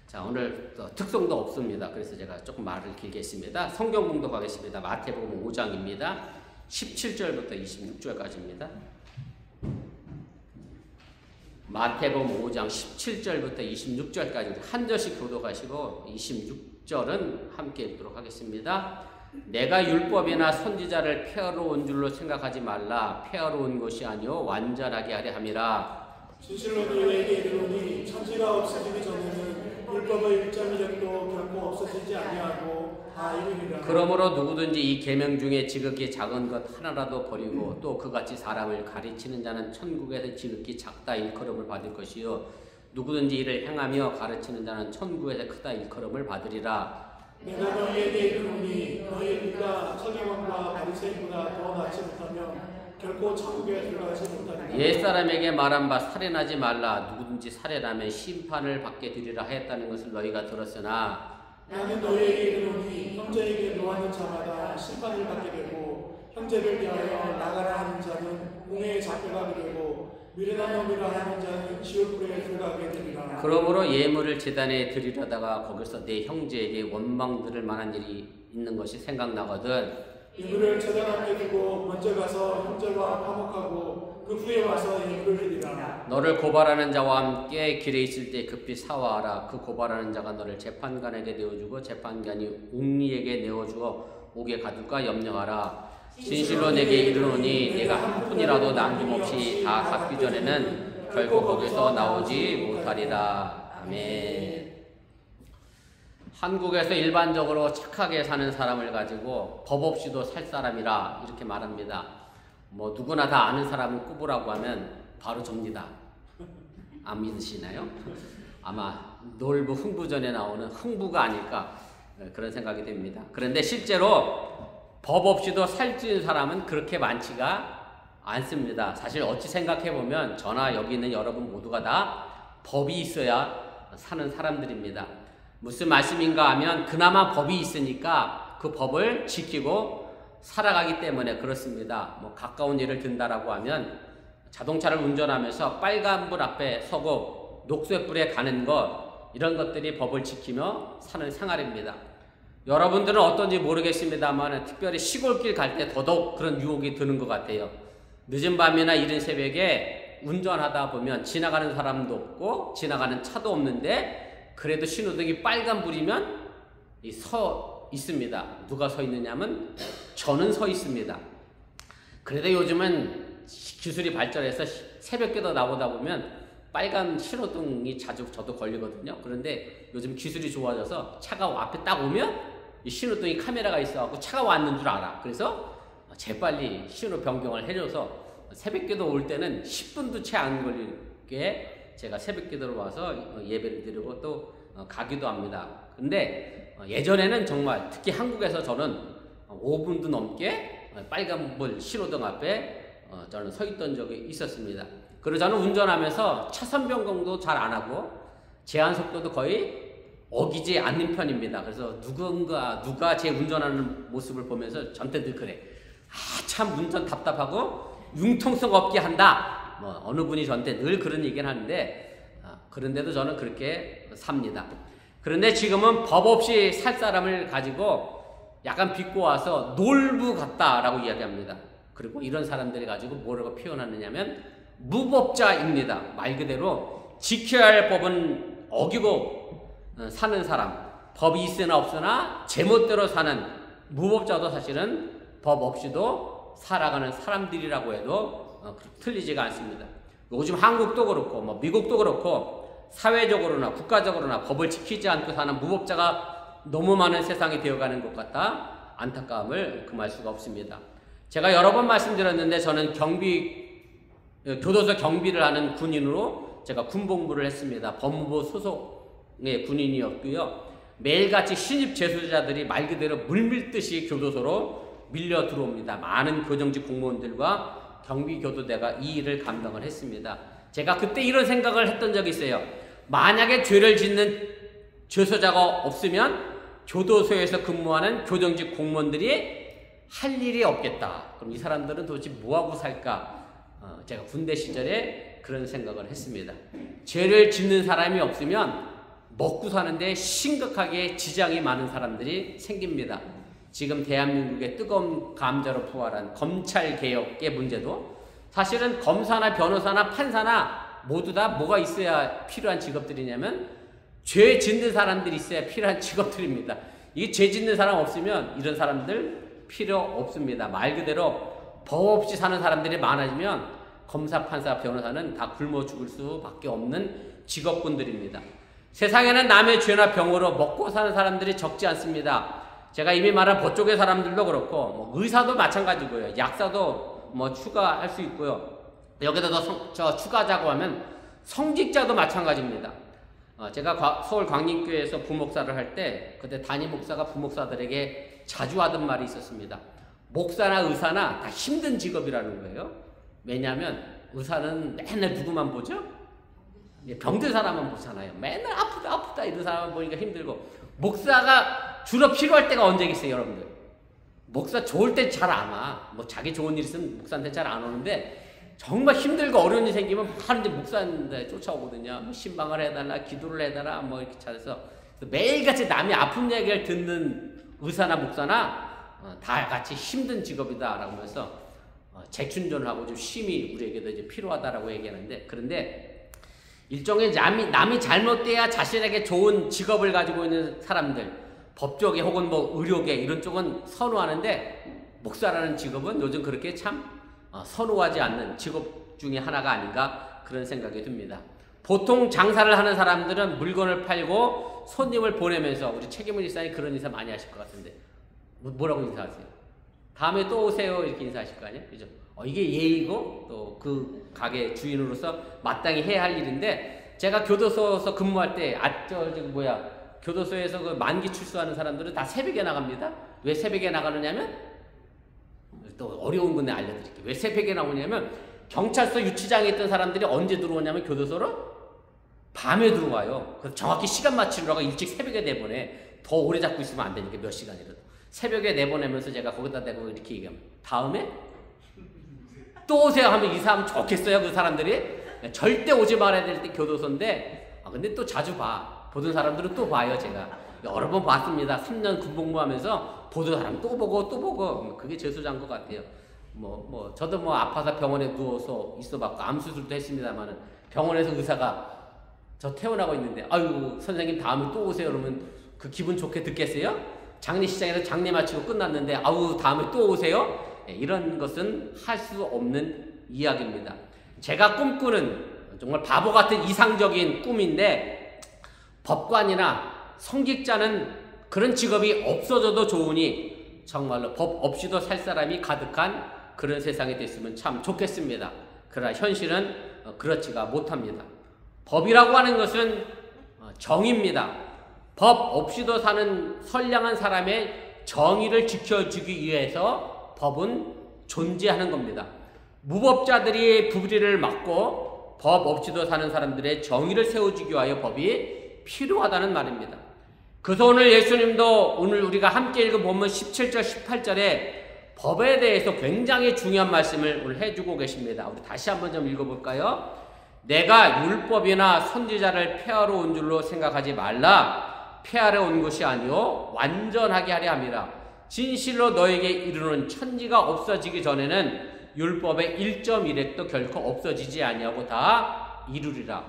자, 오늘 특성도 없습니다. 그래서 제가 조금 말을 길게 했습니다. 성경 공독하겠습니다. 마태복음 5장입니다. 17절부터 26절까지입니다. 마태복음 5장 17절부터 26절까지 한 절씩 교독하시고 26절은 함께 읽도록 하겠습니다. 내가 율법이나 선지자를 폐하러 온 줄로 생각하지 말라. 폐하러 온 것이 아니요 완전하게 하려 함이라.
진실로 너희에게 이르노니 천지가 없어지기 전에는 율법의 1.1절도 결코 없어지지 아니하고 다 이루리라.
그러므로 누구든지 이 계명 중에 지극히 작은 것 하나라도 버리고 또 그같이 사람을 가르치는 자는 천국에서 지극히 작다 일컬음을 받을 것이요 누구든지 이를 행하며 가르치는 자는 천국에서 크다 일컬음을 받으리라.
내가 너희에게 이르노니 너희가 서기관과 바리새인보다 더 낫지 못하면 결코 천국에 들어가지 못하리라.
옛사람에게 말한 바 살인하지 말라. 누구든지 살인하면 심판을 받게 되리라 하였다는 것을 너희가 들었으나
나는 너희에게 이르노니 형제에게 노하는 자마다 심판을 받게 되고 형제를 위하여 나가라 하는 자는 공회에 잡혀가게 되고 미련한 놈이라 하는 자는 지옥불에 들어가게 되리라.
그러므로 예물을 제단에 드리려다가 거기서 내 형제에게 원망 들을 만한 일이 있는 것이 생각나거든.
예물을 제단 앞에 두고 먼저 가서 형제와 화목하고 그 후에 와서 예물을 드리라.
너를 고발하는 자와 함께 길에 있을 때 급히 사와하라. 그 고발하는 자가 너를 재판관에게 내어주고 재판관이 옥리에게 내어주어 옥에 가둘까 염려하라. 진실로 내게 이르노니 내가 한 푼이라도 남김없이 다 갚기 전에는 결국 거기서 나오지 못하리라. 아멘. 한국에서 일반적으로 착하게 사는 사람을 가지고 법 없이도 살 사람이라 이렇게 말합니다. 뭐 누구나 다 아는 사람은 꾸부라고 하면 바로 접니다. 안 믿으시나요? 아마 놀부 흥부전에 나오는 흥부가 아닐까 그런 생각이 됩니다. 그런데 실제로 법 없이도 살찌는 사람은 그렇게 많지가 않습니다. 사실 어찌 생각해보면 저나 여기 있는 여러분 모두가 다 법이 있어야 사는 사람들입니다. 무슨 말씀인가 하면 그나마 법이 있으니까 그 법을 지키고 살아가기 때문에 그렇습니다. 뭐 가까운 예를 든다라고 하면 자동차를 운전하면서 빨간불 앞에 서고 녹색불에 가는 것, 이런 것들이 법을 지키며 사는 생활입니다. 여러분들은 어떤지 모르겠습니다만 특별히 시골길 갈 때 더더욱 그런 유혹이 드는 것 같아요. 늦은 밤이나 이른 새벽에 운전하다 보면 지나가는 사람도 없고 지나가는 차도 없는데 그래도 신호등이 빨간불이면 서 있습니다. 누가 서 있느냐면 저는 서 있습니다. 그래도 요즘은 기술이 발전해서 새벽에도 나오다 보면 빨간 신호등이 자주 저도 걸리거든요. 그런데 요즘 기술이 좋아져서 차가 앞에 딱 오면 이 신호등이 카메라가 있어갖고 차가 왔는 줄 알아. 그래서 재빨리 신호 변경을 해줘서 새벽에도 올 때는 10분도 채 안 걸리게 제가 새벽기도로 와서 예배를 드리고 또 가기도 합니다. 근데 예전에는 정말 특히 한국에서 저는 5분도 넘게 빨간불 신호등 앞에 저는 서 있던 적이 있었습니다. 그리고 저는 운전하면서 차선 변경도 잘 안 하고 제한 속도도 거의 어기지 않는 편입니다. 그래서 누가 제 운전하는 모습을 보면서 저한테 늘 그래. 참 운전 답답하고 융통성 없게 한다. 뭐 어느 분이 저한테 늘 그런 얘기를 하는데 그런데도 저는 그렇게 삽니다. 그런데 지금은 법 없이 살 사람을 가지고 약간 빚고 와서 놀부 같다라고 이야기합니다. 그리고 이런 사람들이 가지고 뭐라고 표현하느냐면 무법자입니다. 말 그대로 지켜야 할 법은 어기고 사는 사람, 법이 있으나 없으나 제멋대로 사는 무법자도 사실은 법 없이도 살아가는 사람들이라고 해도 틀리지가 않습니다. 요즘 한국도 그렇고 뭐 미국도 그렇고 사회적으로나 국가적으로나 법을 지키지 않고 사는 무법자가 너무 많은 세상이 되어가는 것 같다 안타까움을 금할 수가 없습니다. 제가 여러 번 말씀드렸는데 저는 교도소 경비를 하는 군인으로 제가 군복무를 했습니다. 법무부 소속의 군인이었고요. 매일같이 신입 재수자들이 말 그대로 물밀듯이 교도소로 밀려 들어옵니다. 많은 교정직 공무원들과 경비교도대가 이 일을 감당을 했습니다. 제가 그때 이런 생각을 했던 적이 있어요. 만약에 죄를 짓는 죄수자가 없으면 교도소에서 근무하는 교정직 공무원들이 할 일이 없겠다. 그럼 이 사람들은 도대체 뭐하고 살까? 제가 군대 시절에 그런 생각을 했습니다. 죄를 짓는 사람이 없으면 먹고 사는데 심각하게 지장이 많은 사람들이 생깁니다. 지금 대한민국의 뜨거운 감자로 부활한 검찰개혁의 문제도 사실은 검사나 변호사나 판사나 모두 다 뭐가 있어야 필요한 직업들이냐면 죄 짓는 사람들이 있어야 필요한 직업들입니다. 이 죄 짓는 사람 없으면 이런 사람들 필요 없습니다. 말 그대로 법 없이 사는 사람들이 많아지면 검사, 판사, 변호사는 다 굶어 죽을 수밖에 없는 직업군들입니다. 세상에는 남의 죄나 병으로 먹고 사는 사람들이 적지 않습니다. 제가 이미 말한 법조계 사람들도 그렇고 뭐 의사도 마찬가지고요. 약사도 뭐 추가할 수 있고요. 여기다 더 추가하자고 하면 성직자도 마찬가지입니다. 제가 서울 광림교회에서 부목사를 할 때 그때 담임 목사가 부목사들에게 자주 하던 말이 있었습니다. 목사나 의사나 다 힘든 직업이라는 거예요. 왜냐하면 의사는 맨날 누구만 보죠? 병든 사람만 보잖아요. 맨날 아프다 이런 사람만 보니까 힘들고 목사가 주로 필요할 때가 언제겠어요, 여러분들? 목사 좋을 때 잘 안 와. 뭐 자기 좋은 일 있으면 목사한테 잘 안 오는데 정말 힘들고 어려운 일이 생기면 바로 이제 목사님들 쫓아오거든요. 뭐 신방을 해달라, 기도를 해달라, 뭐 이렇게 찾아서 매일같이 남이 아픈 얘기를 듣는 의사나 목사나 다 같이 힘든 직업이다라고 하면서 재충전하고 좀 쉼이 우리에게도 이제 필요하다라고 얘기하는데, 그런데 일종의 남이 잘못돼야 자신에게 좋은 직업을 가지고 있는 사람들, 법조계 혹은 뭐 의료계 이런 쪽은 선호하는데, 목사라는 직업은 요즘 그렇게 참 선호하지 않는 직업 중에 하나가 아닌가 그런 생각이 듭니다. 보통 장사를 하는 사람들은 물건을 팔고 손님을 보내면서, 우리 책임을 일상에 그런 인사 많이 하실 것 같은데 뭐라고 인사하세요? 다음에 또 오세요 이렇게 인사하실 거 아니에요? 그죠? 이게 예의고 또 그 가게 주인으로서 마땅히 해야 할 일인데, 제가 교도소에서 근무할 때 교도소에서 그 만기 출소하는 사람들은 다 새벽에 나갑니다. 왜 새벽에 나가느냐면, 또 어려운 건데 알려드릴게요. 왜 새벽에 나오냐면, 경찰서 유치장에 있던 사람들이 언제 들어오냐면 교도소로 밤에 들어와요. 그래서 정확히 시간 맞추려고 일찍 새벽에 내보내. 더 오래 잡고 있으면 안 되니까 몇 시간이라도. 새벽에 내보내면서 제가 거기다 대고 이렇게 얘기하면, 다음에 또 오세요 하면 이사하면 좋겠어요, 그 사람들이? 절대 오지 말아야 될 때 교도소인데, 근데 또 자주 봐. 보던 사람들은 또 봐요, 제가. 여러 번 봤습니다. 3년 군복무하면서 보던 사람 또 보고, 그게 재수자인 것 같아요. 저도 아파서 병원에 누워서 있어봤고, 암 수술도 했습니다만은, 병원에서 의사가 저 퇴원하고 있는데, 아유, 선생님 다음에 또 오세요. 그러면 그 기분 좋게 듣겠어요? 장례식장에서 장례 마치고 끝났는데, 아우, 다음에 또 오세요? 이런 것은 할 수 없는 이야기입니다. 제가 꿈꾸는 정말 바보 같은 이상적인 꿈인데, 법관이나 성직자는 그런 직업이 없어져도 좋으니 정말로 법 없이도 살 사람이 가득한 그런 세상이 됐으면 참 좋겠습니다. 그러나 현실은 그렇지가 못합니다. 법이라고 하는 것은 정의입니다. 법 없이도 사는 선량한 사람의 정의를 지켜주기 위해서 법은 존재하는 겁니다. 무법자들이 불의를 막고 법 없이도 사는 사람들의 정의를 세워주기 위하여 법이 필요하다는 말입니다. 그래서 오늘 예수님도 오늘 우리가 함께 읽은 본문 17절 18절에 법에 대해서 굉장히 중요한 말씀을 오늘 해주고 계십니다. 우리 다시 한번 좀 읽어볼까요? 내가 율법이나 선지자를 폐하러 온 줄로 생각하지 말라. 폐하러 온 것이 아니요 완전하게 하려 함이라. 진실로 너에게 이르는 천지가 없어지기 전에는 율법의 1.1획도 결코 없어지지 아니하고 다 이루리라.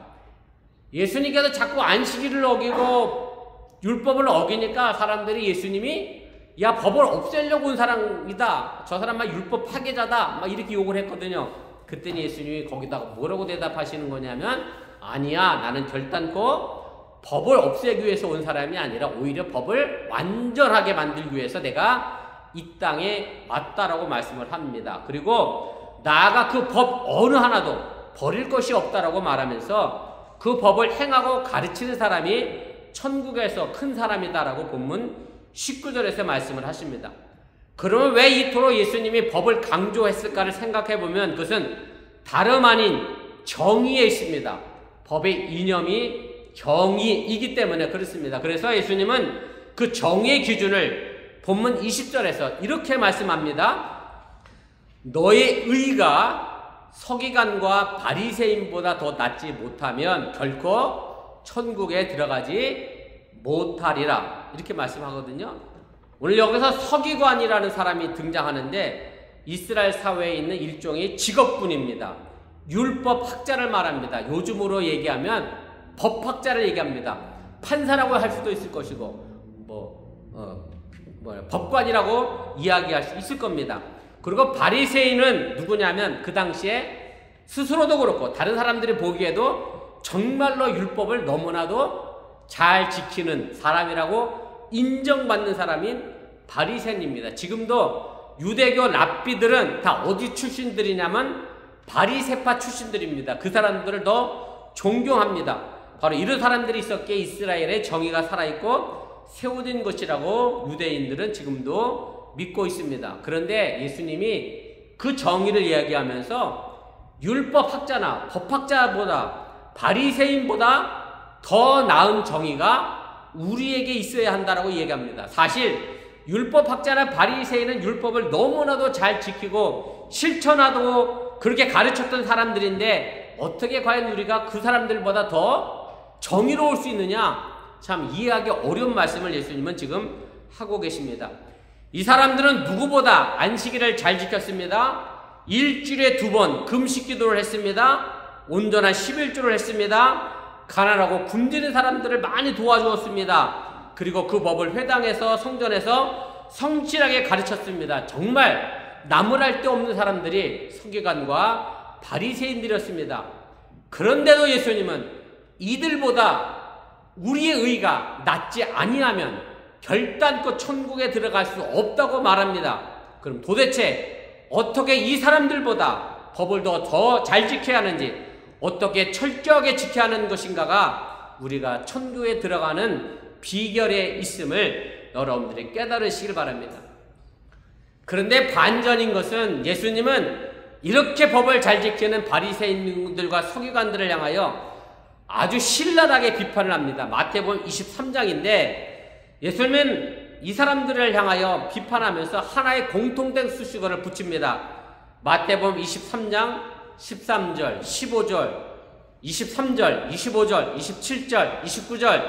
예수님께서 자꾸 안식일을 어기고 율법을 어기니까 사람들이 예수님이 야, 법을 없애려고 온 사람이다, 저 사람 막 율법 파괴자다, 막 이렇게 욕을 했거든요. 그때는 예수님이 거기다가 뭐라고 대답하시는 거냐면, 아니야, 나는 결단코 법을 없애기 위해서 온 사람이 아니라 오히려 법을 완전하게 만들기 위해서 내가 이 땅에 왔다라고 말씀을 합니다. 그리고 나아가 그 법 어느 하나도 버릴 것이 없다라고 말하면서 그 법을 행하고 가르치는 사람이 천국에서 큰 사람이다라고 본문 19절에서 말씀을 하십니다. 그러면 왜 이토록 예수님이 법을 강조했을까를 생각해 보면 그것은 다름 아닌 정의에 있습니다. 법의 이념이 정의이기 때문에 그렇습니다. 그래서 예수님은 그 정의의 기준을 본문 20절에서 이렇게 말씀합니다. 너의 의가 서기관과 바리새인보다 더 낫지 못하면 결코 천국에 들어가지 못하리라, 이렇게 말씀하거든요. 오늘 여기서 서기관이라는 사람이 등장하는데 이스라엘 사회에 있는 일종의 직업군입니다. 율법학자를 말합니다. 요즘으로 얘기하면 법학자를 얘기합니다. 판사라고 할 수도 있을 것이고 법관이라고 이야기할 수 있을 겁니다. 그리고 바리새인은 누구냐면 그 당시에 스스로도 그렇고 다른 사람들이 보기에도 정말로 율법을 너무나도 잘 지키는 사람이라고 인정받는 사람인 바리새인입니다. 지금도 유대교 랍비들은 다 어디 출신들이냐면 바리새파 출신들입니다. 그 사람들을 더 존경합니다. 바로 이런 사람들이 있었기에 이스라엘의 정의가 살아있고 세워진 것이라고 유대인들은 지금도 믿고 있습니다. 그런데 예수님이 그 정의를 이야기하면서 율법학자나 법학자보다 바리새인보다 더 나은 정의가 우리에게 있어야 한다라고 얘기합니다. 사실 율법학자나 바리새인은 율법을 너무나도 잘 지키고 실천하고 그렇게 가르쳤던 사람들인데 어떻게 과연 우리가 그 사람들보다 더 정의로울 수 있느냐? 참 이해하기 어려운 말씀을 예수님은 지금 하고 계십니다. 이 사람들은 누구보다 안식일을 잘 지켰습니다. 일주일에 2번 금식 기도를 했습니다. 온전한 11조를 했습니다. 가난하고 굶주린 사람들을 많이 도와주었습니다. 그리고 그 법을 회당에서 성전에서 성실하게 가르쳤습니다. 정말 나무랄 데 없는 사람들이 서기관과 바리새인들이었습니다. 그런데도 예수님은 이들보다 우리의 의가 낫지 아니하면 결단코 천국에 들어갈 수 없다고 말합니다. 그럼 도대체 어떻게 이 사람들보다 법을 더 잘 지켜야 하는지, 어떻게 철저하게 지켜야 하는 것인가가 우리가 천국에 들어가는 비결에 있음을 여러분들이 깨달으시길 바랍니다. 그런데 반전인 것은 예수님은 이렇게 법을 잘 지키는 바리새인들과 서기관들을 향하여 아주 신랄하게 비판을 합니다. 마태복음 23장인데 예수님은 이 사람들을 향하여 비판하면서 하나의 공통된 수식어를 붙입니다. 마태복음 23장 13절, 15절, 23절, 25절, 27절, 29절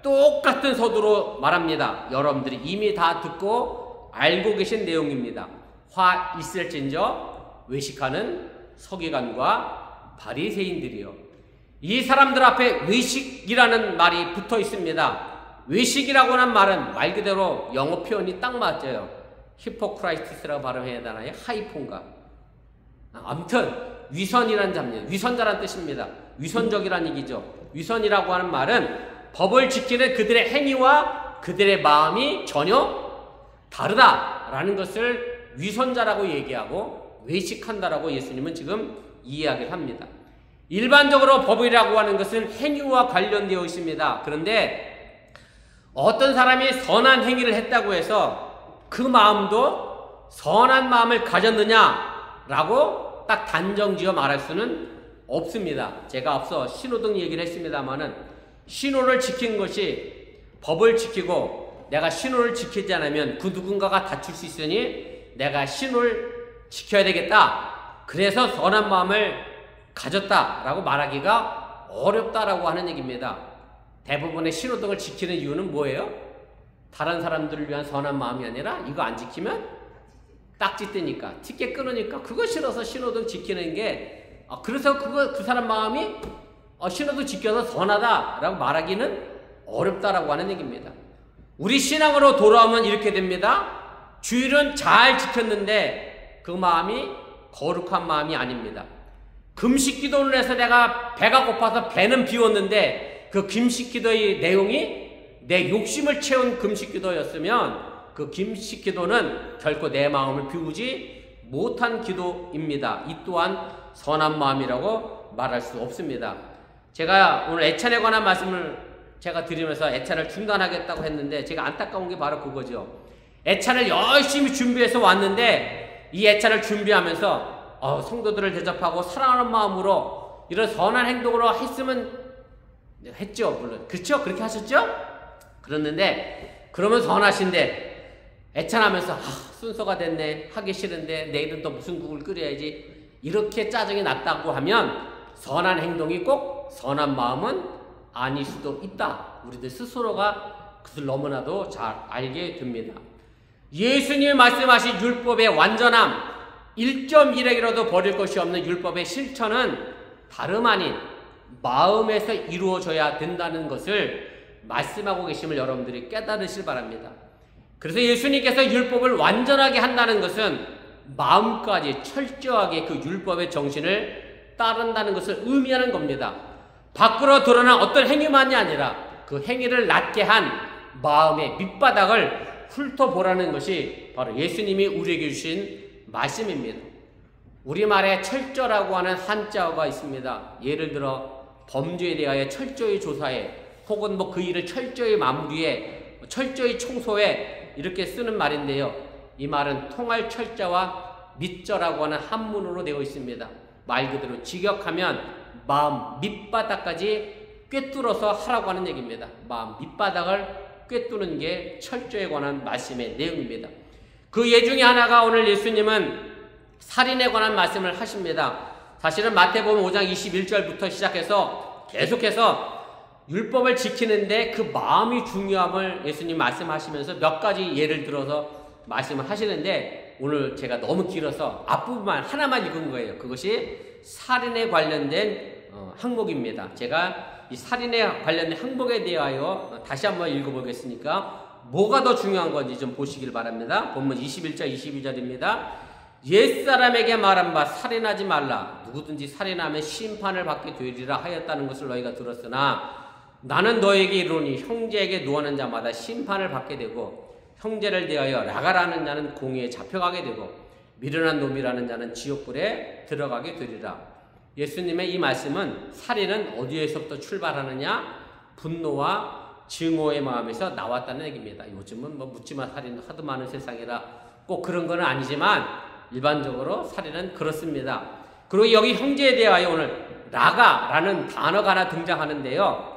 똑같은 서두로 말합니다. 여러분들이 이미 다 듣고 알고 계신 내용입니다. 화 있을진저 외식하는 서기관과 바리새인들이요. 이 사람들 앞에 외식이라는 말이 붙어 있습니다. 외식이라고 하는 말은 말 그대로 영어 표현이 딱 맞아요. 히포크라이티스라고 발음해야 되나요? 하이폰가. 아무튼 위선이라는 잡니다. 위선자란 뜻입니다. 위선적이란 얘기죠. 위선이라고 하는 말은 법을 지키는 그들의 행위와 그들의 마음이 전혀 다르다라는 것을 위선자라고 얘기하고 외식한다라고 예수님은 지금 이야기를 합니다. 일반적으로 법이라고 하는 것은 행위와 관련되어 있습니다. 그런데 어떤 사람이 선한 행위를 했다고 해서 그 마음도 선한 마음을 가졌느냐라고 딱 단정지어 말할 수는 없습니다. 제가 앞서 신호등 얘기를 했습니다만은 신호를 지킨 것이 법을 지키고 내가 신호를 지키지 않으면 그 누군가가 다칠 수 있으니 내가 신호를 지켜야 되겠다. 그래서 선한 마음을 가졌다라고 말하기가 어렵다라고 하는 얘기입니다. 대부분의 신호등을 지키는 이유는 뭐예요? 다른 사람들을 위한 선한 마음이 아니라 이거 안 지키면 딱지 뜨니까, 티켓 끊으니까 그거 싫어서 신호등 지키는 게 그래서 그 사람 마음이 신호등 지켜서 선하다라고 말하기는 어렵다라고 하는 얘기입니다. 우리 신앙으로 돌아오면 이렇게 됩니다. 주일은 잘 지켰는데 그 마음이 거룩한 마음이 아닙니다. 금식 기도를 해서 내가 배가 고파서 배는 비웠는데 그 금식 기도의 내용이 내 욕심을 채운 금식 기도였으면 그 금식 기도는 결코 내 마음을 비우지 못한 기도입니다. 이 또한 선한 마음이라고 말할 수 없습니다. 제가 오늘 애찬에 관한 말씀을 제가 드리면서 애찬을 중단하겠다고 했는데 제가 안타까운 게 바로 그거죠. 애찬을 열심히 준비해서 왔는데 이 애찬을 준비하면서 성도들을 대접하고 사랑하는 마음으로 이런 선한 행동으로 했으면 했죠. 물론 그렇죠? 그렇게 하셨죠? 그랬는데 그러면 선하신데 애찬하면서 순서가 됐네, 하기 싫은데 내일은 또 무슨 국을 끓여야지, 이렇게 짜증이 났다고 하면 선한 행동이 꼭 선한 마음은 아닐 수도 있다. 우리들 스스로가 그것을 너무나도 잘 알게 됩니다. 예수님이 말씀하신 율법의 완전함, 1.1핵이라도 버릴 것이 없는 율법의 실천은 다름 아닌 마음에서 이루어져야 된다는 것을 말씀하고 계심을 여러분들이 깨달으실 바랍니다. 그래서 예수님께서 율법을 완전하게 한다는 것은 마음까지 철저하게 그 율법의 정신을 따른다는 것을 의미하는 겁니다. 밖으로 드러난 어떤 행위만이 아니라 그 행위를 낫게 한 마음의 밑바닥을 훑어보라는 것이 바로 예수님이 우리에게 주신 말씀입니다. 우리말에 철저라고 하는 한자어가 있습니다. 예를 들어 범죄에 대하여 철저히 조사해, 혹은 그 일을 철저히 마무리해, 철저히 청소해, 이렇게 쓰는 말인데요. 이 말은 통할 철자와 밑자라고 하는 한문으로 되어 있습니다. 말 그대로 직역하면 마음 밑바닥까지 꿰뚫어서 하라고 하는 얘기입니다. 마음 밑바닥을 꿰뚫는 게 철저에 관한 말씀의 내용입니다. 그 예 중에 하나가 오늘 예수님은 살인에 관한 말씀을 하십니다. 사실은 마태복음 5장 21절부터 시작해서 계속해서 율법을 지키는데 그 마음이 중요함을 예수님 말씀하시면서 몇 가지 예를 들어서 말씀을 하시는데, 오늘 제가 너무 길어서 앞부분만 하나만 읽은 거예요. 그것이 살인에 관련된 항목입니다. 제가 이 살인에 관련된 항목에 대하여 다시 한번 읽어보겠으니까 뭐가 더 중요한 건지 좀 보시길 바랍니다. 본문 21절 22절입니다. 옛사람에게 말한 바 살인하지 말라. 누구든지 살인하면 심판을 받게 되리라 하였다는 것을 너희가 들었으나 나는 너에게 이르노니 형제에게 노하는 자마다 심판을 받게 되고 형제를 대하여 라가라는 자는 공의에 잡혀가게 되고 미련한 놈이라는 자는 지옥불에 들어가게 되리라. 예수님의 이 말씀은 살인은 어디에서부터 출발하느냐? 분노와 증오의 마음에서 나왔다는 얘기입니다. 요즘은 뭐 묻지마 살인 하도 많은 세상이라 꼭 그런 건 아니지만 일반적으로 살인은 그렇습니다. 그리고 여기 형제에 대하여 오늘 라가라는 단어가 하나 등장하는데요.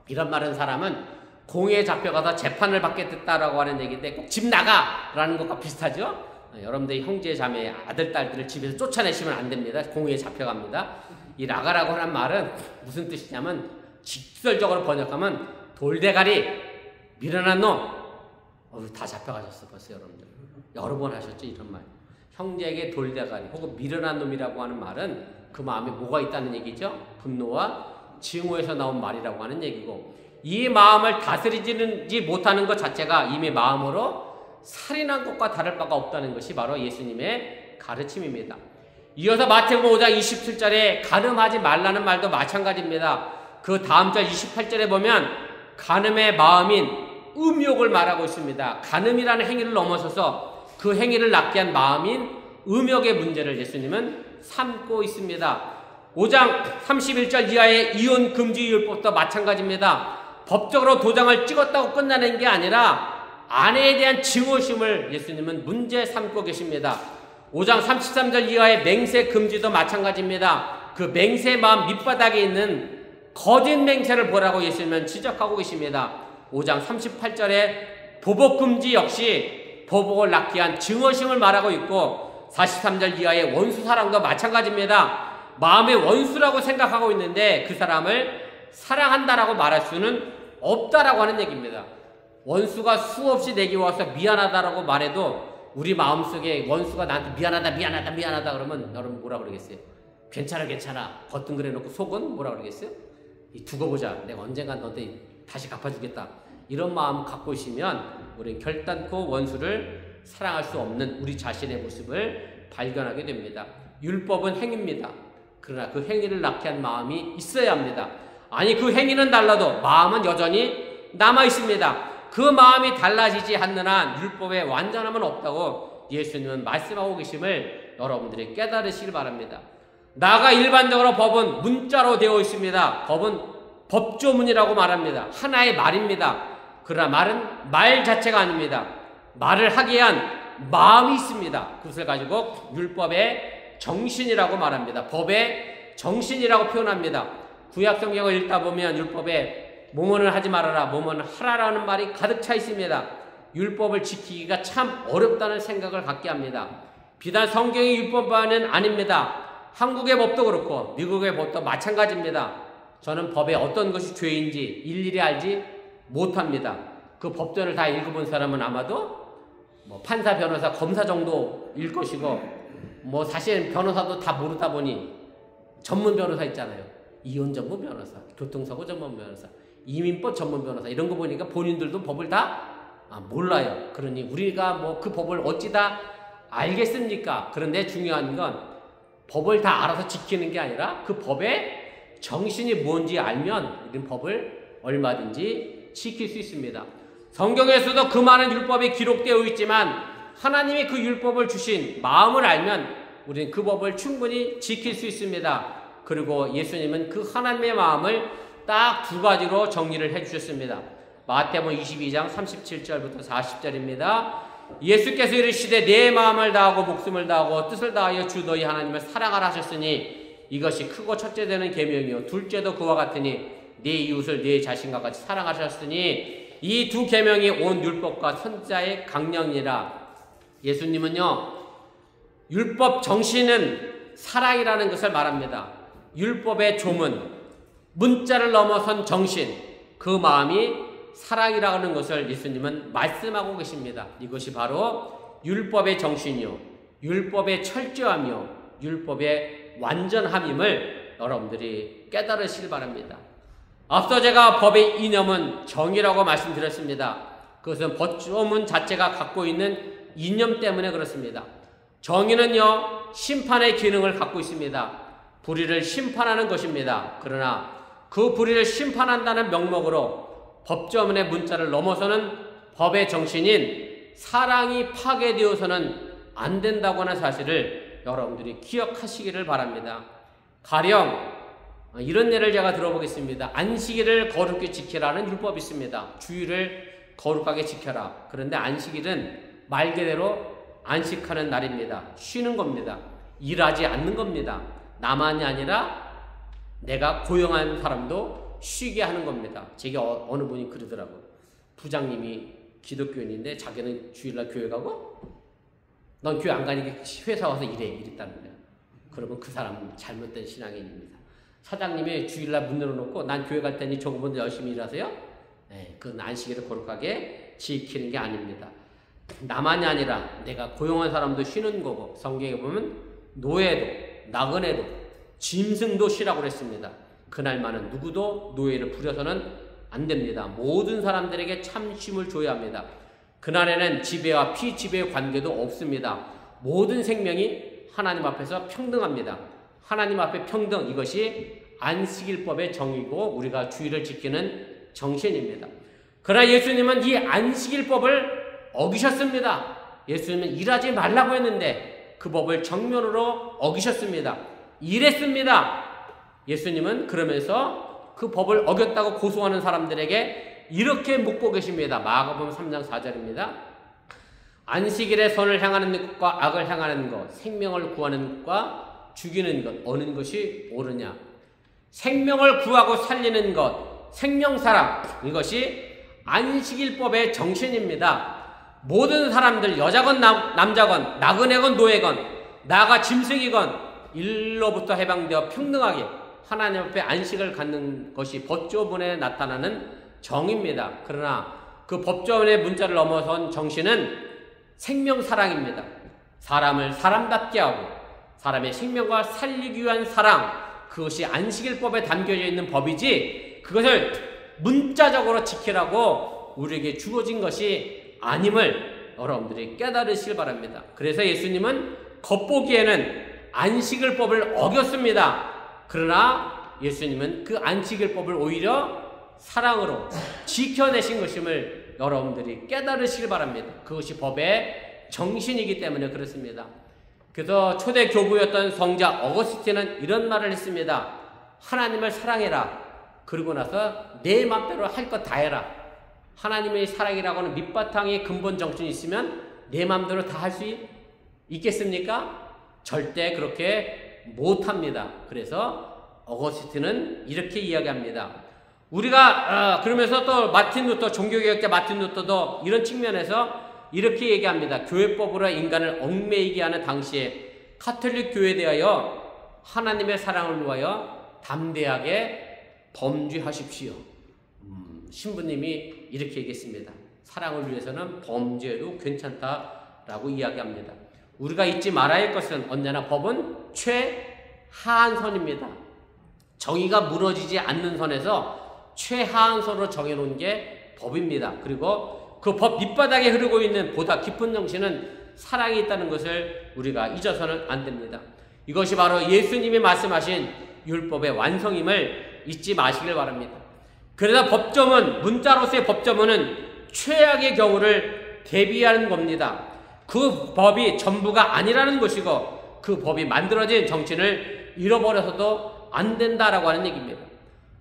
이런 말은 사람은 공의에 잡혀가서 재판을 받게 됐다라고 하는 얘기인데 꼭 집 나가라는 것과 비슷하죠. 여러분들이 형제 자매 아들 딸들을 집에서 쫓아내시면 안 됩니다. 공의에 잡혀갑니다. 이 라가라고 하는 말은 무슨 뜻이냐면 직설적으로 번역하면 돌대가리, 미련한 놈. 다 잡혀가셨어 벌써 여러분들. 여러 번 하셨죠 이런 말. 형제에게 돌대가리 혹은 미련한 놈이라고 하는 말은 그 마음에 뭐가 있다는 얘기죠? 분노와 증오에서 나온 말이라고 하는 얘기고, 이 마음을 다스리지 못하는 것 자체가 이미 마음으로 살인한 것과 다를 바가 없다는 것이 바로 예수님의 가르침입니다. 이어서 마태복음 5장 27절에 간음하지 말라는 말도 마찬가지입니다. 그 다음 절 28절에 보면 간음의 마음인 음욕을 말하고 있습니다. 간음이라는 행위를 넘어서서 그 행위를 낳게 한 마음인 음욕의 문제를 예수님은 삼고 있습니다. 5장 31절 이하의 이혼 금지 율법도 마찬가지입니다. 법적으로 도장을 찍었다고 끝나는 게 아니라 아내에 대한 증오심을 예수님은 문제 삼고 계십니다. 5장 33절 이하의 맹세 금지도 마찬가지입니다. 그 맹세 마음 밑바닥에 있는 거짓 맹세를 보라고 예수님은 지적하고 계십니다. 5장 38절에 보복 금지 역시 보복을 낳게 한 증오심을 말하고 있고, 43절 이하의 원수 사랑도 마찬가지입니다. 마음의 원수라고 생각하고 있는데 그 사람을 사랑한다라고 말할 수는 없다라고 하는 얘기입니다. 원수가 수없이 내게 와서 미안하다라고 말해도 우리 마음속에 원수가 나한테 미안하다 그러면 여러분 뭐라 그러겠어요? 괜찮아 버튼그래 놓고 속은 뭐라 그러겠어요? 두고 보자, 내가 언젠간 너한테 다시 갚아주겠다, 이런 마음 갖고 있으면 우리는 결단코 원수를 사랑할 수 없는 우리 자신의 모습을 발견하게 됩니다. 율법은 행위입니다. 그러나 그 행위를 낳게 한 마음이 있어야 합니다. 아니 그 행위는 달라도 마음은 여전히 남아 있습니다. 그 마음이 달라지지 않는 한 율법의 완전함은 없다고 예수님은 말씀하고 계심을 여러분들이 깨달으시길 바랍니다. 나아가 일반적으로 법은 문자로 되어 있습니다. 법은 법조문이라고 말합니다. 하나의 말입니다. 그러나 말은 말 자체가 아닙니다. 말을 하게 한 마음이 있습니다. 그것을 가지고 율법의 정신이라고 말합니다. 법의 정신이라고 표현합니다. 구약 성경을 읽다 보면 율법에 뭐뭐는 하지 말아라, 뭐뭐는 하라라는 말이 가득 차 있습니다. 율법을 지키기가 참 어렵다는 생각을 갖게 합니다. 비단 성경의 율법만은 아닙니다. 한국의 법도 그렇고 미국의 법도 마찬가지입니다. 저는 법의 어떤 것이 죄인지 일일이 알지 못합니다. 그 법전을 다 읽어본 사람은 아마도 판사, 변호사, 검사 정도일 것이고, 사실 변호사도 다 모르다 보니 전문 변호사 있잖아요. 이혼 전문 변호사, 교통사고 전문 변호사, 이민법 전문 변호사, 이런 거 보니까 본인들도 법을 다 몰라요. 그러니 우리가 그 법을 어찌 다 알겠습니까? 그런데 중요한 건 법을 다 알아서 지키는 게 아니라 그 법의 정신이 뭔지 알면 우리는 법을 얼마든지 지킬 수 있습니다. 성경에서도 그 많은 율법이 기록되어 있지만 하나님이 그 율법을 주신 마음을 알면 우리는 그 법을 충분히 지킬 수 있습니다. 그리고 예수님은 그 하나님의 마음을 딱 두 가지로 정리를 해주셨습니다. 마태복음 22장 37절부터 40절입니다. 예수께서 이르시되 내 마음을 다하고 목숨을 다하고 뜻을 다하여 주 너희 하나님을 사랑하라 하셨으니 이것이 크고 첫째 되는 계명이요 둘째도 그와 같으니 네 이웃을 네 자신과 같이 사랑하셨으니 이 두 계명이 온 율법과 선지자의 강령이라. 예수님은요, 율법 정신은 사랑이라는 것을 말합니다. 율법의 조문, 문자를 넘어선 정신, 그 마음이 사랑이라는 것을 예수님은 말씀하고 계십니다. 이것이 바로 율법의 정신이요, 율법의 철저함이요, 율법의 완전함임을 여러분들이 깨달으시길 바랍니다. 앞서 제가 법의 이념은 정의라고 말씀드렸습니다. 그것은 법조문 자체가 갖고 있는 이념 때문에 그렇습니다. 정의는요, 심판의 기능을 갖고 있습니다. 불의를 심판하는 것입니다. 그러나 그 불의를 심판한다는 명목으로 법조문의 문자를 넘어서는 법의 정신인 사랑이 파괴되어서는 안 된다고 하는 사실을 여러분들이 기억하시기를 바랍니다. 가령 이런 예를 제가 들어보겠습니다. 안식일을 거룩히 지키라는 율법이 있습니다. 주일을 거룩하게 지켜라. 그런데 안식일은 말 그대로 안식하는 날입니다. 쉬는 겁니다. 일하지 않는 겁니다. 나만이 아니라 내가 고용한 사람도 쉬게 하는 겁니다. 제게 어느 분이 그러더라고요. 부장님이 기독교인인데 자기는 주일날 교회 가고 넌 교회 안 가니까 회사 와서 일해 이랬다는 거예요. 그러면 그 사람은 잘못된 신앙인입니다. 사장님이 주일날 문 열어놓고 난 교회 갈 테니 조금은 열심히 일하세요? 네, 그건 안식일을 거룩하게 지키는 게 아닙니다. 나만이 아니라 내가 고용한 사람도 쉬는 거고, 성경에 보면 노예도 나그네도 짐승도 쉬라고 그랬습니다. 그날만은 누구도 노예를 부려서는 안 됩니다. 모든 사람들에게 참 쉼을 줘야 합니다. 그날에는 지배와 피지배의 관계도 없습니다. 모든 생명이 하나님 앞에서 평등합니다. 하나님 앞에 평등, 이것이 안식일법의 정의고 우리가 주일을 지키는 정신입니다. 그러나 예수님은 이 안식일법을 어기셨습니다. 예수님은 일하지 말라고 했는데 그 법을 정면으로 어기셨습니다. 일했습니다. 예수님은 그러면서 그 법을 어겼다고 고소하는 사람들에게 이렇게 묻고 계십니다. 마가복음 3장 4절입니다. 안식일에 선을 향하는 것과 악을 향하는 것, 생명을 구하는 것과 죽이는 것, 어느 것이 옳으냐? 생명을 구하고 살리는 것, 생명사랑, 이것이 안식일법의 정신입니다. 모든 사람들, 여자건 남자건, 나그네건 노예건, 나가 짐승이건 일로부터 해방되어 평등하게 하나님 앞에 안식을 갖는 것이 법조문에 나타나는 정입니다. 그러나 그 법조문의 문자를 넘어선 정신은 생명사랑입니다. 사람을 사람답게 하고 사람의 생명과 살리기 위한 사랑, 그것이 안식일법에 담겨져 있는 법이지 그것을 문자적으로 지키라고 우리에게 주어진 것이 아님을 여러분들이 깨달으시길 바랍니다. 그래서 예수님은 겉보기에는 안식일법을 어겼습니다. 그러나 예수님은 그 안식일법을 오히려 사랑으로 지켜내신 것임을 여러분들이 깨달으시길 바랍니다. 그것이 법의 정신이기 때문에 그렇습니다. 그래서 초대 교부였던 성자 어거스틴은 이런 말을 했습니다. 하나님을 사랑해라. 그러고 나서 내 맘대로 할 것 다 해라. 하나님의 사랑이라고 하는 밑바탕에 근본 정신이 있으면 내 맘대로 다 할 수 있겠습니까? 절대 그렇게 못합니다. 그래서 어거스틴은 이렇게 이야기합니다. 우리가 그러면서 또 마틴 루터, 종교개혁자 마틴 루터도 이런 측면에서 이렇게 얘기합니다. 교회법으로 인간을 얽매이게 하는 당시에 카톨릭 교회에 대하여 하나님의 사랑을 위하여 담대하게 범죄하십시오. 신부님이 이렇게 얘기했습니다. 사랑을 위해서는 범죄도 괜찮다라고 이야기합니다. 우리가 잊지 말아야 할 것은 언제나 법은 최하한 선입니다. 정의가 무너지지 않는 선에서 최하한 선으로 정해놓은 게 법입니다. 그리고 그 법 밑바닥에 흐르고 있는 보다 깊은 정신은 사랑이 있다는 것을 우리가 잊어서는 안 됩니다. 이것이 바로 예수님이 말씀하신 율법의 완성임을 잊지 마시길 바랍니다. 그래서 법조문, 문자로서의 법조문은 최악의 경우를 대비하는 겁니다. 그 법이 전부가 아니라는 것이고 그 법이 만들어진 정신을 잃어버려서도 안 된다라고 하는 얘기입니다.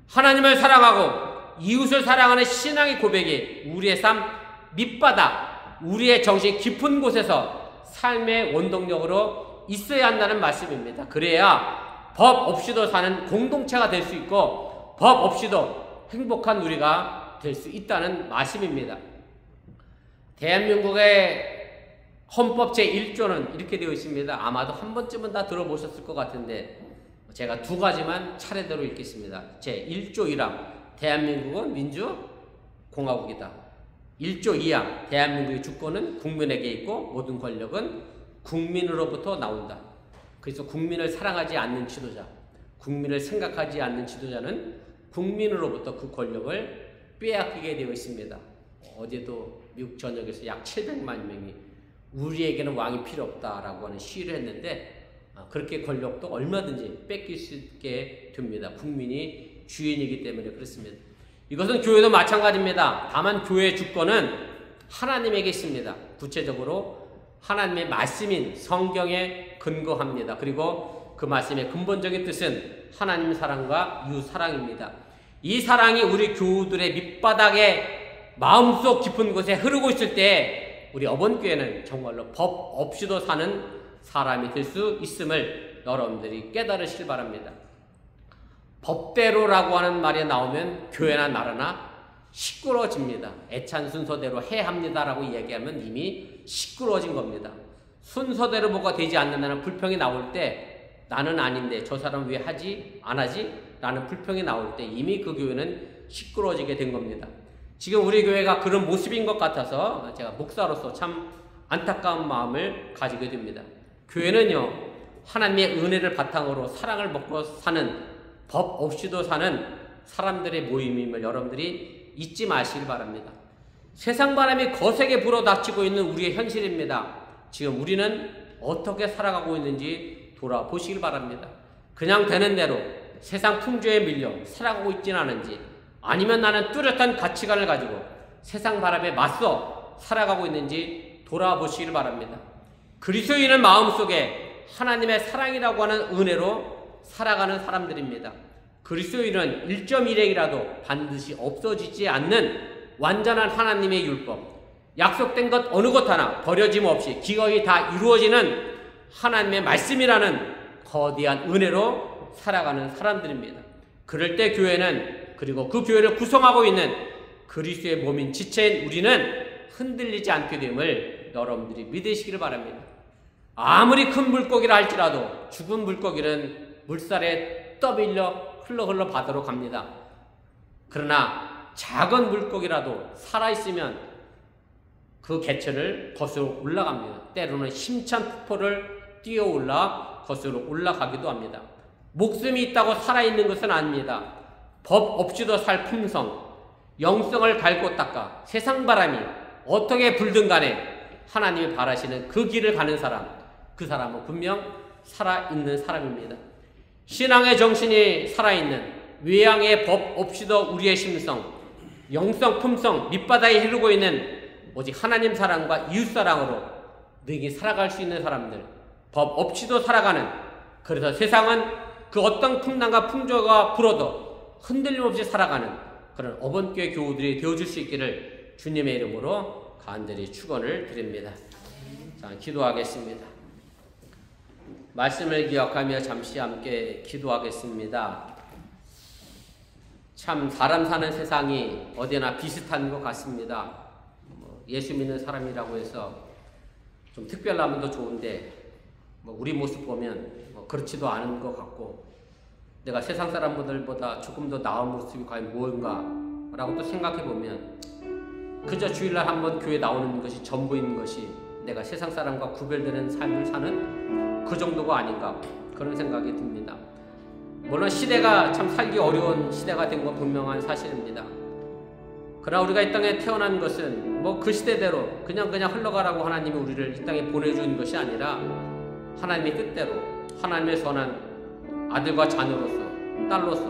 하나님을 사랑하고 이웃을 사랑하는 신앙의 고백이 우리의 삶 밑바닥, 우리의 정신 깊은 곳에서 삶의 원동력으로 있어야 한다는 말씀입니다. 그래야 법 없이도 사는 공동체가 될 수 있고 법 없이도 행복한 우리가 될 수 있다는 말씀입니다. 대한민국의 헌법 제1조는 이렇게 되어 있습니다. 아마도 한 번쯤은 다 들어보셨을 것 같은데 제가 두 가지만 차례대로 읽겠습니다. 제1조 1항 대한민국은 민주공화국이다. 1조 2항 대한민국의 주권은 국민에게 있고 모든 권력은 국민으로부터 나온다. 그래서 국민을 사랑하지 않는 지도자, 국민을 생각하지 않는 지도자는 국민으로부터 그 권력을 빼앗기게 되어 있습니다. 어제도 미국 전역에서 약 700만 명이 우리에게는 왕이 필요 없다라고 하는 시위를 했는데 그렇게 권력도 얼마든지 뺏길 수 있게 됩니다. 국민이 주인이기 때문에 그렇습니다. 이것은 교회도 마찬가지입니다. 다만 교회의 주권은 하나님에게 있습니다. 구체적으로 하나님의 말씀인 성경에 근거합니다. 그리고 그 말씀의 근본적인 뜻은 하나님 사랑과 이웃 사랑입니다. 이 사랑이 우리 교우들의 밑바닥에 마음속 깊은 곳에 흐르고 있을 때 우리 어번교회는 정말로 법 없이도 사는 사람이 될 수 있음을 여러분들이 깨달으시길 바랍니다. 법대로라고 하는 말이 나오면 교회나 나라나 시끄러워집니다. 애찬 순서대로 해야 합니다라고 얘기하면 이미 시끄러워진 겁니다. 순서대로 뭐가 되지 않는다는 불평이 나올 때 나는 아닌데 저 사람 왜 하지? 안 하지? 라는 불평이 나올 때 이미 그 교회는 시끄러워지게 된 겁니다. 지금 우리 교회가 그런 모습인 것 같아서 제가 목사로서 참 안타까운 마음을 가지게 됩니다. 교회는요, 하나님의 은혜를 바탕으로 사랑을 먹고 사는, 법 없이도 사는 사람들의 모임임을 여러분들이 잊지 마시길 바랍니다. 세상 바람이 거세게 불어닥치고 있는 우리의 현실입니다. 지금 우리는 어떻게 살아가고 있는지 돌아보시길 바랍니다. 그냥 되는 대로 세상 풍조에 밀려 살아가고 있지는 않은지, 아니면 나는 뚜렷한 가치관을 가지고 세상 바람에 맞서 살아가고 있는지 돌아보시길 바랍니다. 그리스도인은 마음속에 하나님의 사랑이라고 하는 은혜로 살아가는 사람들입니다. 그리스도인은 1.1핵이라도 반드시 없어지지 않는 완전한 하나님의 율법, 약속된 것 어느 것 하나 버려짐 없이 기꺼이 다 이루어지는 하나님의 말씀이라는 거대한 은혜로 살아가는 사람들입니다. 그럴 때 교회는, 그리고 그 교회를 구성하고 있는 그리스도의 몸인 지체인 우리는 흔들리지 않게 됨을 여러분들이 믿으시기를 바랍니다. 아무리 큰 물고기라 할지라도 죽은 물고기는 물살에 떠밀려 흘러 바다로 갑니다. 그러나 작은 물고기라도 살아있으면 그 개체를 거슬러 올라갑니다. 때로는 힘찬 폭포를 뛰어올라 거슬러 올라가기도 합니다. 목숨이 있다고 살아있는 것은 아닙니다. 법 없이도 살 품성, 영성을 갈고 닦아 세상 바람이 어떻게 불든 간에 하나님이 바라시는 그 길을 가는 사람, 그 사람은 분명 살아있는 사람입니다. 신앙의 정신이 살아있는, 외양의 법 없이도 우리의 심성, 영성, 품성, 밑바닥에 흐르고 있는 오직 하나님 사랑과 이웃 사랑으로 능히 살아갈 수 있는 사람들, 법 없이도 살아가는, 그래서 세상은 그 어떤 풍랑과 풍조가 불어도 흔들림 없이 살아가는 그런 어번교회 교우들이 되어줄 수 있기를 주님의 이름으로 간절히 축원을 드립니다. 자, 기도하겠습니다. 말씀을 기억하며 잠시 함께 기도하겠습니다. 참 사람 사는 세상이 어디나 비슷한 것 같습니다. 예수 믿는 사람이라고 해서 좀 특별하면 더 좋은데 우리 모습 보면 그렇지도 않은 것 같고, 내가 세상 사람들보다 조금 더 나은 모습이 과연 무엇인가 라고 또 생각해 보면 그저 주일날 한번 교회 나오는 것이 전부인 것이 내가 세상 사람과 구별되는 삶을 사는 그 정도가 아닌가, 그런 생각이 듭니다. 물론 시대가 참 살기 어려운 시대가 된 건 분명한 사실입니다. 그러나 우리가 이 땅에 태어난 것은 그 시대대로 그냥 흘러가라고 하나님이 우리를 이 땅에 보내준 것이 아니라 하나님의 뜻대로, 하나님의 선한 아들과 자녀로서, 딸로서,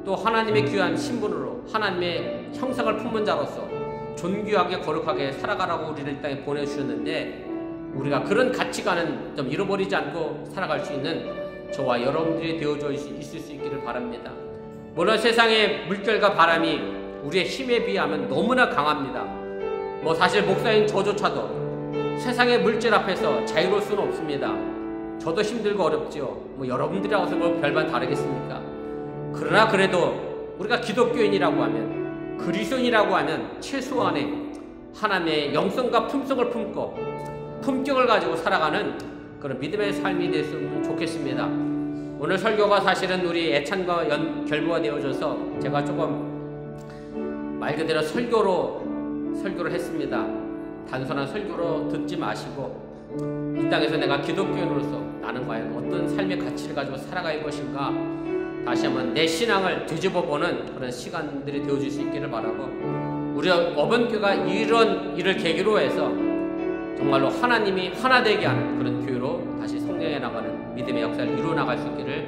또 하나님의 귀한 신분으로 하나님의 형상을 품은 자로서 존귀하게 거룩하게 살아가라고 우리를 이 땅에 보내주셨는데, 우리가 그런 가치관은 좀 잃어버리지 않고 살아갈 수 있는 저와 여러분들이 되어져 있을 수 있기를 바랍니다. 물론 세상의 물결과 바람이 우리의 힘에 비하면 너무나 강합니다. 사실 목사인 저조차도 세상의 물질 앞에서 자유로울 수는 없습니다. 저도 힘들고 어렵죠. 여러분들이라고 해서 별반 다르겠습니까? 그러나 그래도 우리가 기독교인이라고 하면 그리스도인이라고 하면 최소한의 하나님의 영성과 품성을 품고 품격을 가지고 살아가는 그런 믿음의 삶이 됐으면 좋겠습니다. 오늘 설교가 사실은 우리 애찬과 결부가 되어져서 제가 조금 말 그대로 설교를 했습니다. 단순한 설교로 듣지 마시고 이 땅에서 내가 기독교인으로서 나는 과연 어떤 삶의 가치를 가지고 살아갈 것인가 다시 한번 내 신앙을 뒤집어보는 그런 시간들이 되어줄 수 있기를 바라고, 우리 어번교가 이런 일을 계기로 해서 정말로 하나님이 하나 되게 하는 그런 교회로 다시 성장해 나가는 믿음의 역사를 이루어 나갈 수 있기를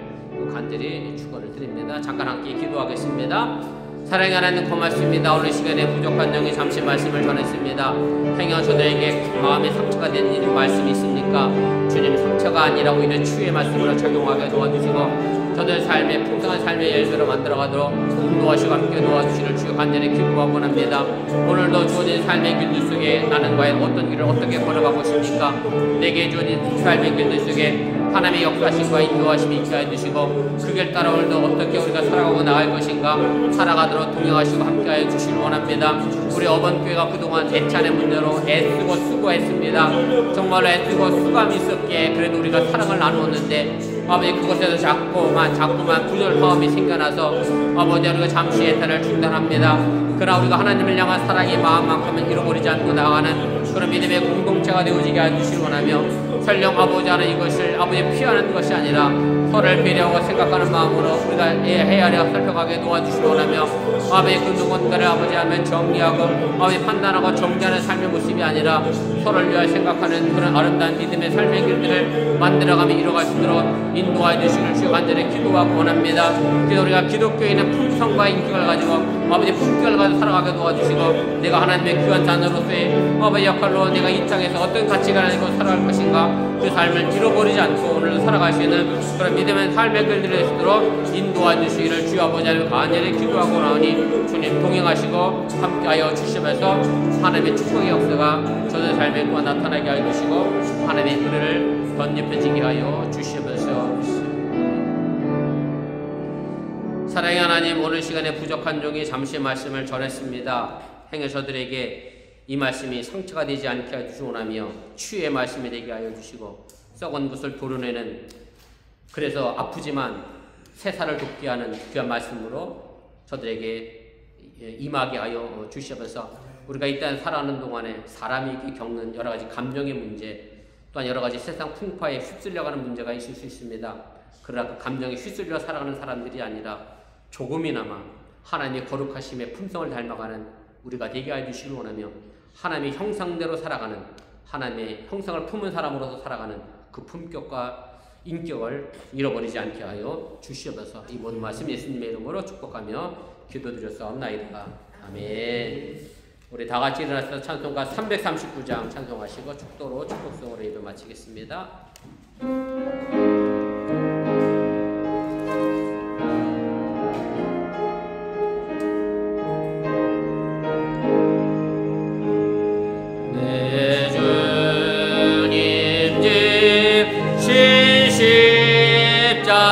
간절히 축원을 드립니다. 잠깐 함께 기도하겠습니다. 사랑의 하나님 고맙습니다. 오늘 시간에 부족한 영이 잠시 말씀을 전했습니다. 행여 저들에게 마음의 상처가 된 일이 말씀이 있습니까? 주님, 상처가 아니라고 이런 치유의 말씀으로 적용하게 도와주시고 저들 삶의 풍성한 삶의 열매로 만들어가도록 도와주시고 함께 도와주시를 주여 간절히 기도하고 원합니다. 오늘도 주어진 삶의 길들 속에 나는 과연 어떤 길을 어떻게 걸어가고 있습니까? 내게 주어진 삶의 길들 속에 하나님의 역사심과 인도하심이 있게 해주시고 그 길 따라 오늘도 어떻게 우리가 살아가고 나갈 것인가 살아가도록 동행하시고 함께하여 주시길 원합니다. 우리 어번교회가 그동안 애찬의 문제로 애쓰고 수고했습니다. 정말로 애쓰고 수감이 있었기에 그래도 우리가 사랑을 나누었는데 아버지 그곳에서 자꾸만 분열 화음이 생겨나서 아버지 우리가 잠시 애탄을 중단합니다. 그러나 우리가 하나님을 향한 사랑의 마음만큼은 잃어버리지 않고 나아가는 그런 믿음의 공동체가 되어지게 해주시길 원하며 설령 아버지 하는 이것을 아버지 피하는 것이 아니라 서로를 배려하고 생각하는 마음으로 우리가 헤아려 살펴가게 도와주시길 원하며 아버지 그 누군가를 아버지 하면 정리하고 아버지 판단하고 정리하는 삶의 모습이 아니라 서로를 위하여 생각하는 그런 아름다운 믿음의 삶의 길들을 만들어가며 이뤄갈 수 있도록 인도하여 주시길 주여 간절히 기도하고 원합니다. 그래서 우리가 기독교인의 품성과 인격을 가지고 아버지 품격을 가지고 살아가게 도와주시고 내가 하나님의 귀한 자녀로서의 아버지 역할로 내가 이 땅에서 어떤 가치가 가지고 살아갈 것인가 그 삶을 잃어버리지 않고 오늘도 살아갈 수 있는 그런 믿음의 삶의 길들을 있도록 인도하여 주시기를 주여 아버지 하나님 간절히 기도하고 나오니 주님 동행하시고 함께하여 주시면서 하나님의 축복의 역사가 저의 삶에 또한 나타나게 하여 주시고 하나님의 은혜를 덧입혀지게 하여 주시면서 사랑의 하나님, 오늘 시간에 부족한 종이 잠시 말씀을 전했습니다. 행여 저들에게 이 말씀이 상처가 되지 않게 하여 주시오나며 치유의 말씀이 되게 하여 주시고 썩은 것을 도려내는 그래서 아프지만 새살을 돋게 하는 귀한 말씀으로 저들에게 임하게 하여 주시면서 우리가 이 땅에 살아가는 동안에 사람이 겪는 여러 가지 감정의 문제 또한 여러 가지 세상 풍파에 휩쓸려가는 문제가 있을 수 있습니다. 그러나 그 감정에 휩쓸려 살아가는 사람들이 아니라 조금이나마 하나님의 거룩하심의 품성을 닮아가는 우리가 되게 하여 주시길 원하며 하나님의 형상대로 살아가는 하나님의 형상을 품은 사람으로서 살아가는 그 품격과 인격을 잃어버리지 않게 하여 주시옵소서. 이 모든 말씀 예수님의 이름으로 축복하며 기도드렸사옵나이다. 아멘. 우리 다 같이 일어나서 찬송가 339장 찬송하시고 축도로 축복성으로 예배 마치겠습니다. 늘 자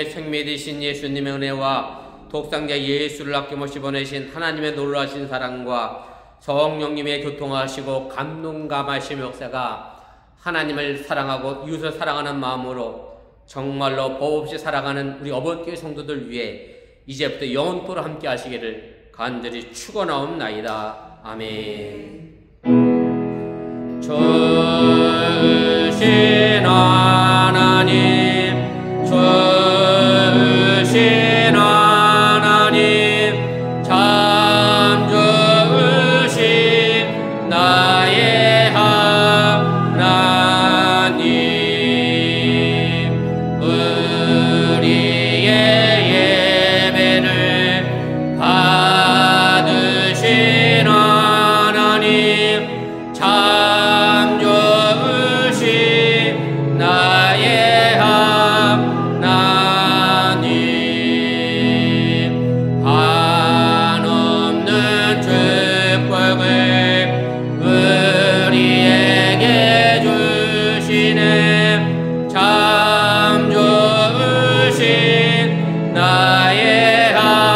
우리의 생미 되신 예수님의 은혜와 독생자 예수를 아낌없이 보내신 하나님의 놀라신 사랑과 성령님의 교통하시고 감동감하신 역사가 하나님을 사랑하고 이웃을 사랑하는 마음으로 정말로 법 없이 살아가는 우리 어버교회 성도들 위해 이제부터 영원토록 함께 하시기를 간절히 축원하옵나이다. 아멘. 주신 하나님, 주신 하나님, 참 주신 나의 하나님, 우리의 예배를 받으신 하나님, 참 주신 나의 하나님, 한없는 축복을 우리에게 주시네. 참 주신 나의 하나님.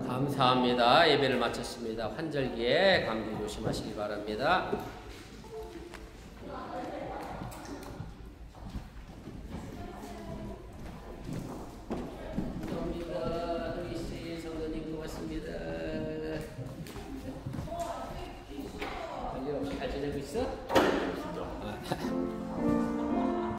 감사합니다. 예배를 마쳤습니다. 환절기에 감기 조심하시기 바랍니다.